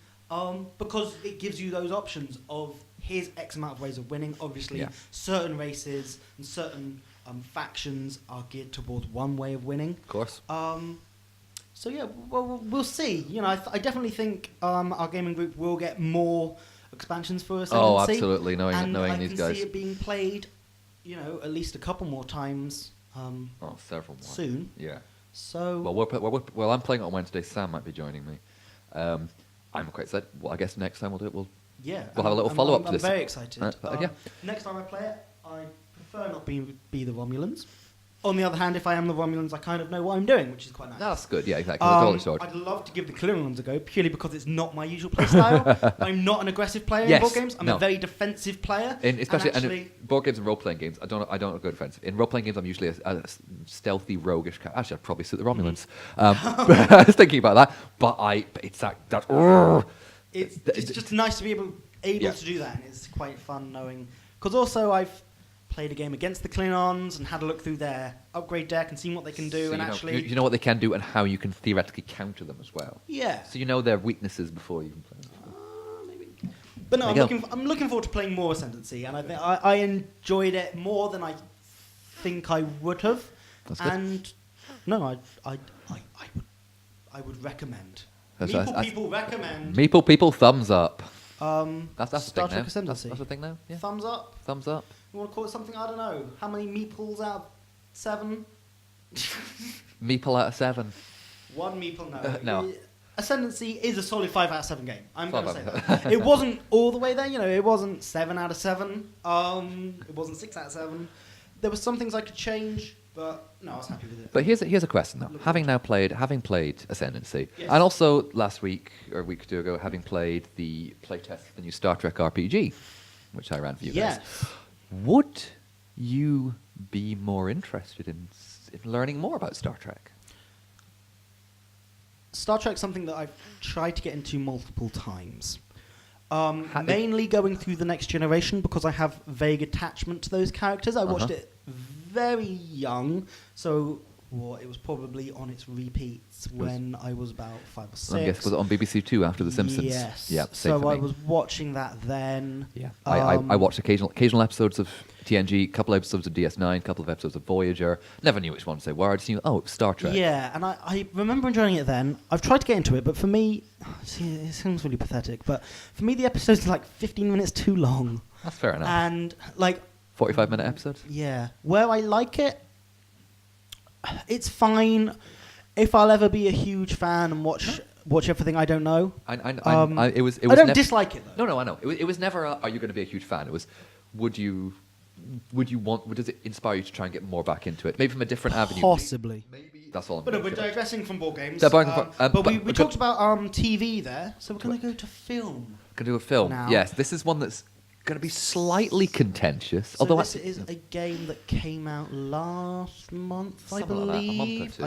because it gives you those options of here's X amount of ways of winning. Obviously, certain races and certain factions are geared towards one way of winning. Of course. So yeah, well, we'll see. I definitely think our gaming group will get more expansions for Ascendancy. Oh, absolutely. Knowing these guys. I can see it being played, at least a couple more times. Several more. Soon. Yeah. So. Well, I'm playing it on Wednesday. Sam might be joining me. I'm quite excited. Well, I guess next time we'll do it. We'll have a little follow-up to this. I'm very excited. Yeah. Next time I play it, I prefer not be the Romulans. On the other hand, if I am the Romulans, I kind of know what I'm doing, which is quite nice. That's good, yeah, exactly. It's all I'd love to give the Klingons a go, purely because it's not my usual play style. I'm not an aggressive player in board games. I'm a very defensive player. Especially in board games and role-playing games, I don't go defensive. In role-playing games, I'm usually a stealthy, roguish character. Actually, I'd probably suit the Romulans. I was thinking about that, but it's just nice to be able to do that, and it's quite fun knowing. Because also I've played a game against the Klingons and had a look through their upgrade deck and seen what they can do, so you know what they can do and how you can theoretically counter them as well. Yeah. So you know their weaknesses before you can play them. Maybe. But no, I'm looking forward to playing more Ascendancy, and I enjoyed it more than I think I would have. That's good. And no, I would recommend. Meeple people recommend. Meeple people, thumbs up. That's the Star thing Trek now. Ascendancy. That's the thing now. Yeah. Thumbs up. Thumbs up. You want to call it something? I don't know. How many meeples out of 7? Meeple out of 7. 1 meeple, no. No. Ascendancy is a solid 5 out of 7 game. I'm going to say 5 that. It wasn't all the way there. It wasn't 7 out of 7. It wasn't 6 out of 7. There were some things I could change, but no, I was happy with it. But here's a question though. Having played Ascendancy, yes. and also last week or a week or two ago, having played the playtest for the new Star Trek RPG, which I ran for you guys. Would you be more interested in learning more about Star Trek? Star Trek's something that I've tried to get into multiple times. Mainly going through the Next Generation because I have vague attachment to those characters. I watched it very young, so it was probably on its repeats when I was about 5 or 6. I guess was it on BBC Two after The Simpsons? Yes. Yeah. So I was watching that then. Yeah. I watched occasional episodes of TNG, a couple episodes of DS9, a couple of episodes of Voyager. Never knew which one to say. I just knew, it was Star Trek. Yeah, and I remember enjoying it then. I've tried to get into it, but for me, it sounds really pathetic, but for me the episodes are like 15 minutes too long. That's fair enough. And 45-minute episodes? Yeah. Where I like it, it's fine. If I'll ever be a huge fan and watch everything, I don't know. I don't dislike it though. No, I know. It was never are you going to be a huge fan? It was does it inspire you to try and get more back into it? Maybe from a different avenue. Possibly. Maybe. That's all I'm But we're digressing from board games. But we talked about TV there, so we're going to go to film. Going to do a film. Now. Yes, this is one that's going to be slightly contentious. So this is a game that came out last month, I believe. Like that, a month or two.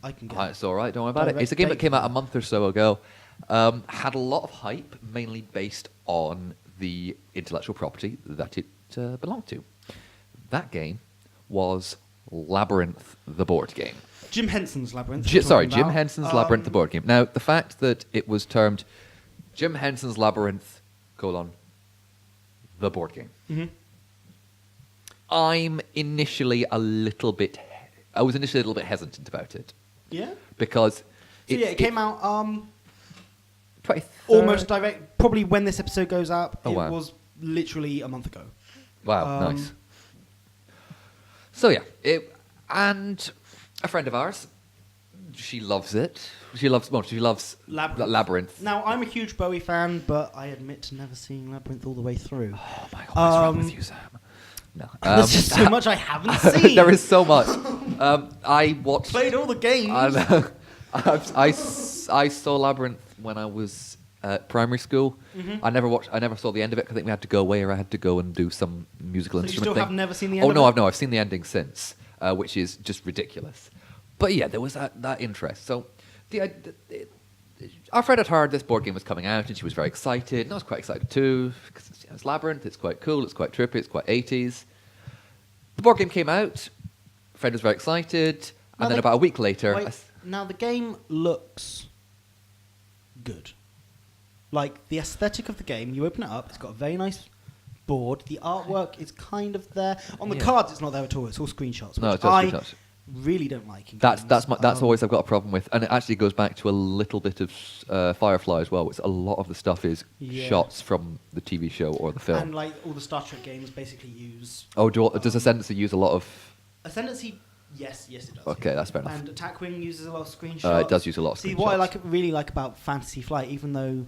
I can get. It's all right. Don't worry about it. It's a game that came out a month or so ago. Had a lot of hype, mainly based on the intellectual property that it belonged to. That game was Labyrinth, the board game. Jim Henson's Labyrinth. Jim Henson's Labyrinth, the board game. Now, the fact that it was termed Jim Henson's Labyrinth, the board game. Mm-hmm. I was initially a little bit hesitant about it. Yeah? Because it came out 23rd? almost direct. Probably when this episode goes up, it wow. was literally a month ago. Wow, nice. So yeah, and a friend of ours, she loves it. She loves Labyrinth. Now, I'm a huge Bowie fan, but I admit to never seeing Labyrinth all the way through. Oh my God, what's wrong with you, Sam? No. There's just so much I haven't seen. There is so much. I watched... Played all the games. I saw Labyrinth when I was at primary school. Mm-hmm. I never saw the end of it because I think we had to go away or I had to go and do some musical instrument you still thing. have never seen the end of it? I've seen the ending since, which is just ridiculous. But yeah, there was that interest. So our friend had heard this board game was coming out and she was very excited. And I was quite excited too because it's Labyrinth, it's quite cool, it's quite trippy, it's quite 80s. The board game came out, friend was very excited, and then about a week later... Now the game looks good. Like, the aesthetic of the game, you open it up, it's got a very nice board. The artwork is kind of there. On the cards, it's not there at all. It's all screenshots, which I really don't like. That's always I've got a problem with. And it actually goes back to a little bit of Firefly as well, which a lot of the stuff is shots from the TV show or the film. And, like, all the Star Trek games basically use... does Ascendancy use a lot of... Ascendancy... Yes, it does. Okay, that's fair enough. And Attack Wing uses a lot of screenshots. It does use a lot of screenshots. See, what I really like about Fantasy Flight, even though,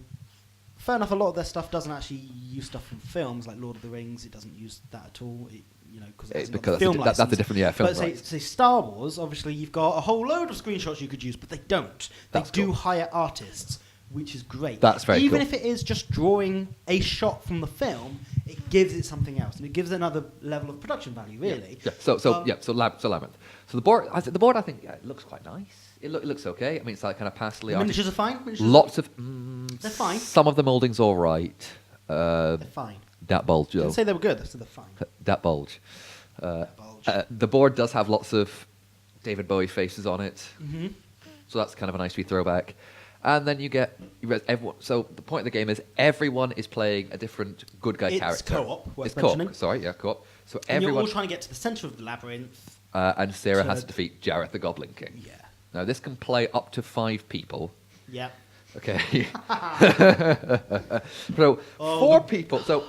fair enough, a lot of their stuff doesn't actually use stuff from films, like Lord of the Rings, it doesn't use that at all. It because film license. That's a different film. But say Star Wars, obviously you've got a whole load of screenshots you could use, but they don't. They do hire artists, which is great. That's very Even cool. if it is just drawing a shot from the film, it gives it something else, and it gives it another level of production value, really. Yeah. So Labyrinth. So the board, I think, it looks quite nice. It looks okay. I mean, it's like kind of pastely. Miniatures are fine. Lots of. They're fine. Some of the moulding's all right. They're fine. That bulge, though. I didn't say they were good. I said they're fine. That bulge. That bulge. The board does have lots of David Bowie faces on it. Mm-hmm. So that's kind of a nice wee throwback. And then you get everyone. So the point of the game is everyone is playing a different good guy character. It's co-op. Co-op. Sorry, yeah, co-op. So and everyone. You're all trying to get to the centre of the labyrinth. And Sarah has to defeat Jareth the Goblin King. Yeah. Now this can play up to 5 people. Yeah. Okay. So 4 people. So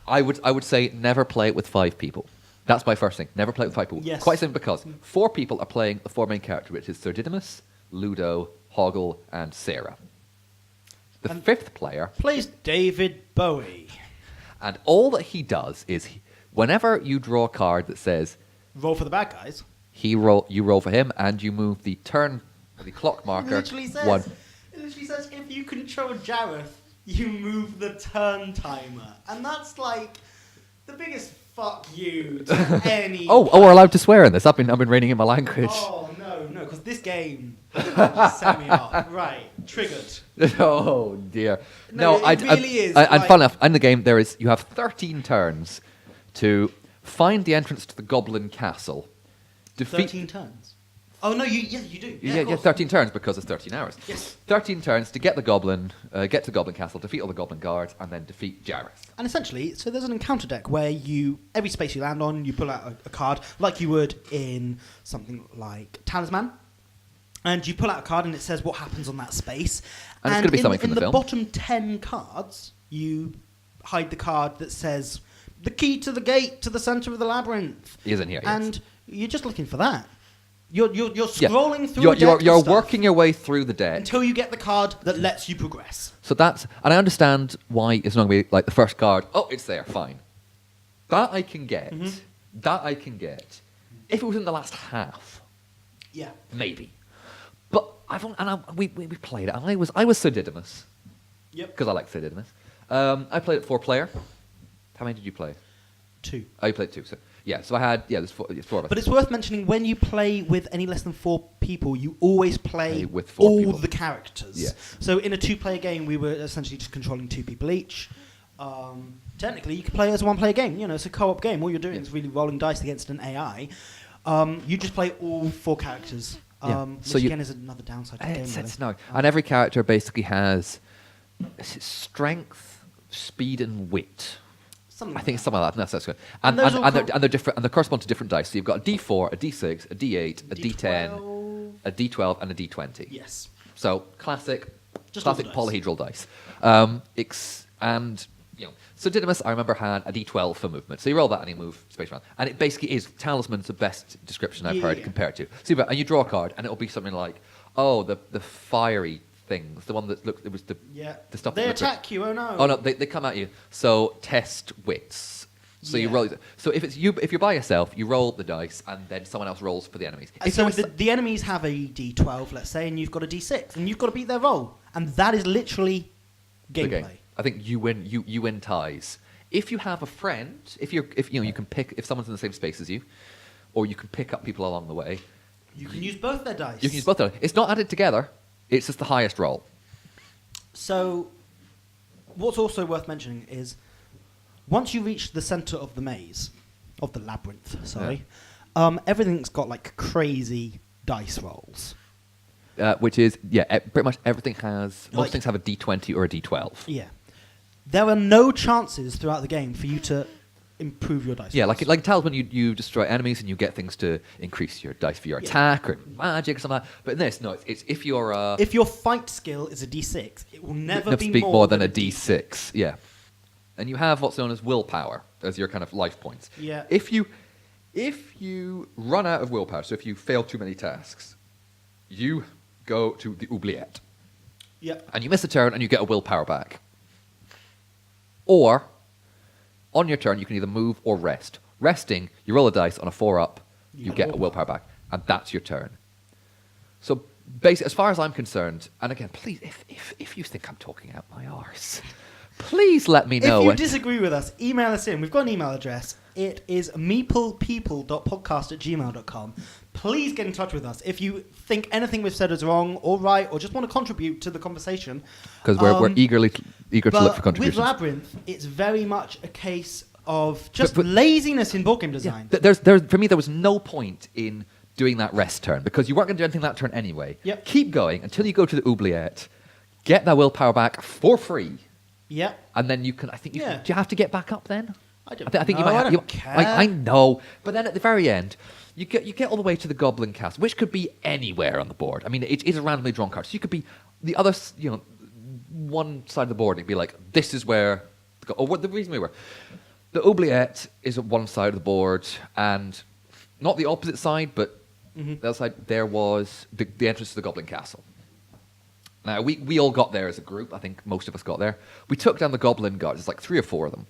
I would say never play it with 5 people. That's my first thing. Never play it with 5 people. Yes. Quite simply because 4 people are playing the 4 main character, which is Sir Didymus, Ludo, Hoggle, and Sarah. The 5th player plays David Bowie. And all that he does is, whenever you draw a card that says roll for the bad guys, you roll for him, and you move the clock marker. It literally says if you control Jareth, you move the turn timer, and that's like the biggest fuck you to any. We're allowed to swear in this. I've been reining in my language. Oh no, because this game just set me off. Right, triggered. Oh dear. No, it really is. And fun enough, in the game you have 13 turns to find the entrance to the Goblin Castle. 13 turns. Oh no, you do. Yeah, 13 turns because it's 13 hours. Yes. 13 turns to get the Goblin, get to the Goblin Castle, defeat all the Goblin guards, and then defeat Jareth. And essentially, so there's an encounter deck where every space you land on, you pull out a card like you would in something like Talisman. And you pull out a card and it says what happens on that space. And it's going to be something from the film. In the bottom 10 cards, you hide the card that says the key to the gate to the centre of the labyrinth. He isn't here. And you're just looking for that. You're scrolling through the deck. You're working your way through the deck until you get the card that lets you progress. So and I understand why it's not going to be like the first card. Oh, it's there, fine. That I can get. Mm-hmm. That I can get. If it was in the last half, yeah, maybe. But we played it. And I was Sir Didymus. Yep. Because I like Sir Didymus. I played it 4-player. How many did you play? 2. Oh, you played 2. So yeah, so I had there's 4 of us. But it's worth mentioning when you play with any less than 4 people, you always play with 4 all people. the characters. Yes. So in a 2-player game, we were essentially just controlling 2 people each. Technically, you could play as a 1-player game. It's a co-op game. All you're doing is really rolling dice against an AI. You just play all 4 characters. Which again is another downside to the game. It's no. And every character basically has strength, speed, and wit. I think it's something like that. That's good. And they're different, and they correspond to different dice. So you've got a D4, a D6, a D8, a D10, a D12, and a D20. Yes. So classic polyhedral dice. So Didymus, I remember, had a D12 for movement. So you roll that and you move space around. And it basically is, Talisman's the best description I've heard compared to. So you draw a card, and it'll be something like, the fiery things, the one that looked, it was the stuff they that attack you, oh no. Oh no, they come at you. So test wits. So you roll. So if you're by yourself, you roll the dice, and then someone else rolls for the enemies. So the enemies have a D12, let's say, and you've got a D6, and you've got to beat their roll, and that is literally gameplay. I think you win. You win ties. If you have a friend, if you can pick if someone's in the same space as you, or you can pick up people along the way. You can use both their dice. You can use both their dice. It's not added together. It's just the highest roll. So, what's also worth mentioning is, once you reach the centre of the maze, of the labyrinth, everything's got like crazy dice rolls. Which is, pretty much everything has, most things have a D20 or a D12. Yeah. There are no chances throughout the game for you to improve your dice. Yeah, rolls. like Talisman, you destroy enemies and you get things to increase your dice for your attack or magic or something like that. But in this, no, it's if you're... if your fight skill is a D6, it will never be more than a D6. Yeah. And you have what's known as willpower as your kind of life points. Yeah. If you run out of willpower, so if you fail too many tasks, you go to the oubliette. Yeah. And you miss a turn and you get a willpower back. Or, on your turn, you can either move or rest. resting, you roll a dice on a 4-up, you get a willpower. willpower back, and that's your turn. So basically, as far as I'm concerned, and again, please, if you think I'm talking out my arse, please let me know. If you disagree with us, email us in. We've got an email address. It is meeplepeople.podcast@gmail.com. Please get in touch with us if you think anything we've said is wrong or right, or just want to contribute to the conversation. Because we're eager to look for contributions. With Labyrinth, it's very much a case of just laziness in board game design. Yeah, for me, there was no point in doing that rest turn because you weren't going to do anything that turn anyway. Yep. Keep going until you go to the oubliette, get that willpower back for free. Yeah. And then you can, do you have to get back up then? I think you know, might have. I don't care. I know. But then at the very end, you get all the way to the Goblin Castle, which could be anywhere on the board. I mean, it is a randomly drawn card. So you could be the other, one side of the board, and it'd be like, this is where, the reason we were. The oubliette is at one side of the board, and not the opposite side, but the other side, there was the entrance to the Goblin Castle. Now, we all got there as a group. I think most of us got there. We took down the Goblin Guards. There's like 3 or 4 of them.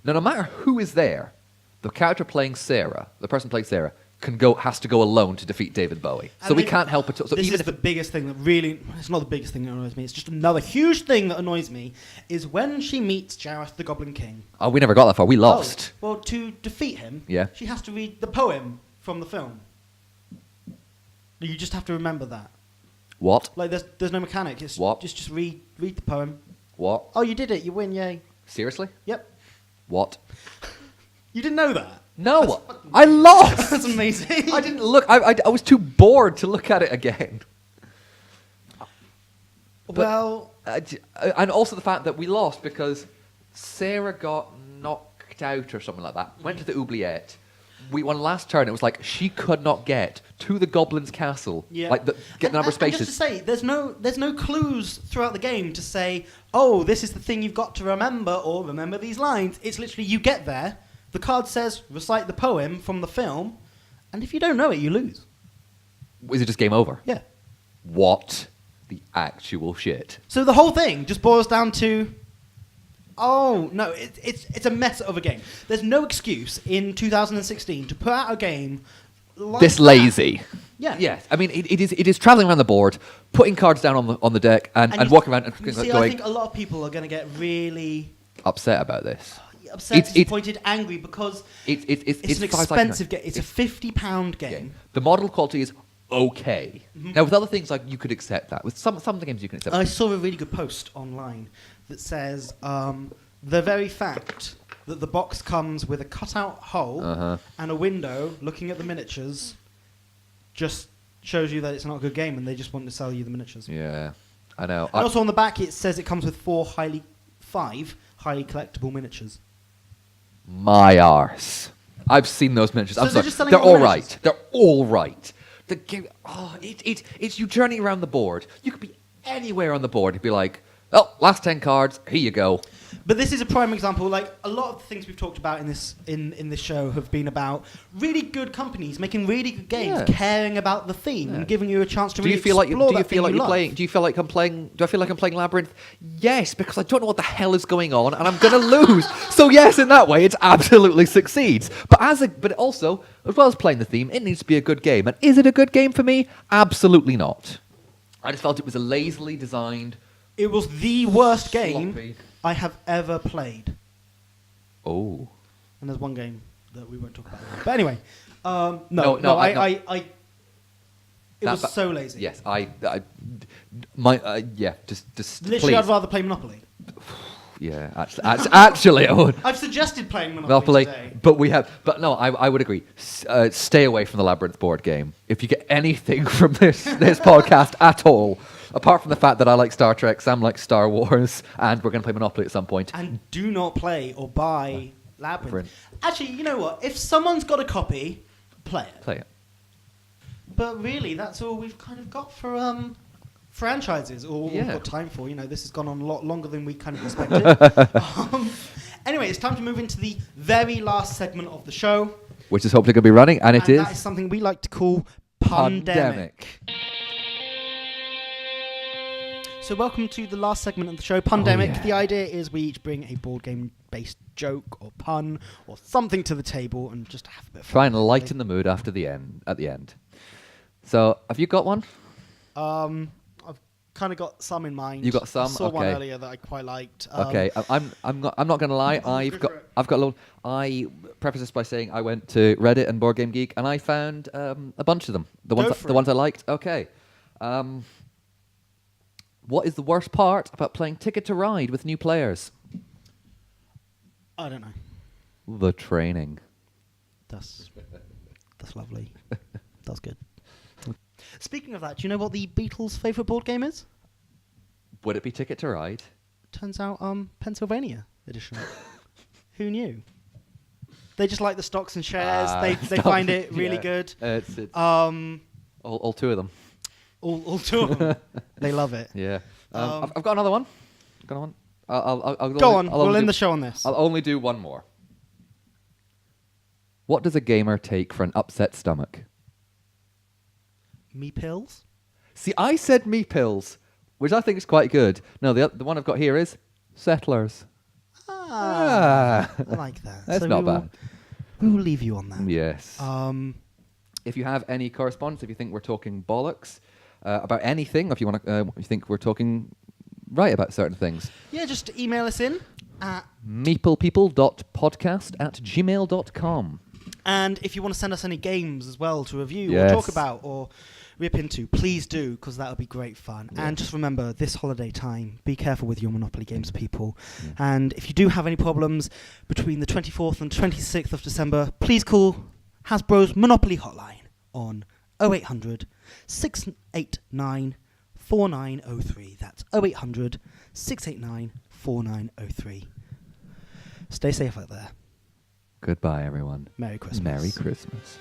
Now, no matter who is there, the character playing Sarah, the person playing Sarah, has to go alone to defeat David Bowie. So we can't help it. So this is the biggest thing that really... It's not the biggest thing that annoys me. It's just another huge thing that annoys me is when she meets Jareth the Goblin King. Oh, we never got that far. We lost. Well, to defeat him, Yeah. she has to read the poem from the film. You just have to remember that. What? Like, there's no mechanic. It's What? Just read the poem. What? Oh, you did it. You win. Yay. Seriously? Yep. What? You didn't know that? No, I lost. That's amazing. I didn't look. I was too bored to look at it again. Well... and also the fact that we lost because Sarah got knocked out or something like that. Went to the oubliette. We won last turn. It was like she could not get to the Goblin's Castle. Yeah. Like get the number of spaces. And just to say, there's no clues throughout the game to say, oh, this is the thing you've got to remember, or remember these lines. It's literally you get there, the card says recite the poem from the film, and if you don't know it, you lose. Is it just game over? Yeah. What the actual shit? So the whole thing just boils down to, oh no, it's a mess of a game. There's no excuse in 2016 to put out a game like This that. lazy. Yeah. Yes. I mean, it is traveling around the board, putting cards down on the deck, and walking around and you see, going. I think a lot of people are going to get really upset about this. upset, disappointed, angry because it's an expensive game. It's a £50 game. The model quality is okay. Now, with other things, like you could accept that. With some of the games, you can accept. I saw a really good post online that says the very fact that the box comes with a cutout hole and a window looking at the miniatures just shows you that it's not a good game, and they just want to sell you the miniatures. Yeah, I know. And also on the back, it says it comes with 5 highly collectible miniatures. My arse. I've seen those miniatures. So I'm they're sorry. just selling They're all all miniatures? right. They're all right. The game. Oh, it's you journeying around the board. You could be anywhere on the board. It'd be like, oh, last 10 cards. Here you go. But this is a prime example. Like a lot of the things we've talked about in this show have been about really good companies making really good games, caring about the theme and giving you a chance to really explore that thing you love. Do you feel like I'm playing? Do I feel like I'm playing Labyrinth? Yes, because I don't know what the hell is going on, and I'm gonna lose. So yes, in that way, it absolutely succeeds. But also, as well as playing the theme, it needs to be a good game. And is it a good game for me? Absolutely not. I just felt it was a lazily designed. It was the worst game sloppy. I have ever played. Oh. And there's one game that we won't talk about. But anyway, it was so lazy. Yes, just Literally, please. I'd rather play Monopoly. Yeah, actually, I would. I've suggested playing Monopoly today. But no, I would agree. Stay away from the Labyrinth board game. If you get anything from this podcast at all, apart from the fact that I like Star Trek, Sam likes Star Wars, and we're going to play Monopoly at some point. And do not play or buy Labyrinth. Actually, you know what? If someone's got a copy, play it. Play it. But really, that's all we've kind of got for franchises, or what we've got time for. You know, this has gone on a lot longer than we kind of expected. Anyway, it's time to move into the very last segment of the show. Which is hopefully going to be running, and it is... that is something we like to call Pandemic. So welcome to the last segment of the show, Pandemic. Oh, yeah. The idea is we each bring a board game-based joke or pun or something to the table and just have a bit of fun. Try and lighten the mood at the end. So, have you got one? I've kind of got some in mind. You got some? I saw one Okay. earlier that I quite liked. Okay, I'm not going to lie. I've got a little. I preface this by saying I went to Reddit and Board Game Geek and I found a bunch of them. The ones I liked. Okay. What is the worst part about playing Ticket to Ride with new players? I don't know. The training. That's lovely. That's good. Speaking of that, do you know what the Beatles' favourite board game is? Would it be Ticket to Ride? Turns out, Pennsylvania edition. Who knew? They just like the stocks and shares. They find it really good. It's all two of them. All two of them. They love it. Yeah. I've got another one. I'll Go on. We'll end the show on this. I'll only do one more. What does a gamer take for an upset stomach? Meeples? See, I said Meeples, which I think is quite good. No, the one I've got here is Settlers. I like that. That's not bad. We will leave you on that. Yes. If you have any correspondence, if you think we're talking bollocks about anything, if you want to, you think we're talking right about certain things, yeah, just email us in at meeplepeople.podcast@gmail.com. And if you want to send us any games as well to review Yes. or talk about or rip into, please do, because that would be great fun. Yeah. And just remember, this holiday time, be careful with your Monopoly games, people. Yeah. And if you do have any problems between the 24th and 26th of December, please call Hasbro's Monopoly hotline on 0800 689 4903. That's 0800 689 4903. Stay safe out there. Goodbye, everyone. Merry Christmas. Merry Christmas.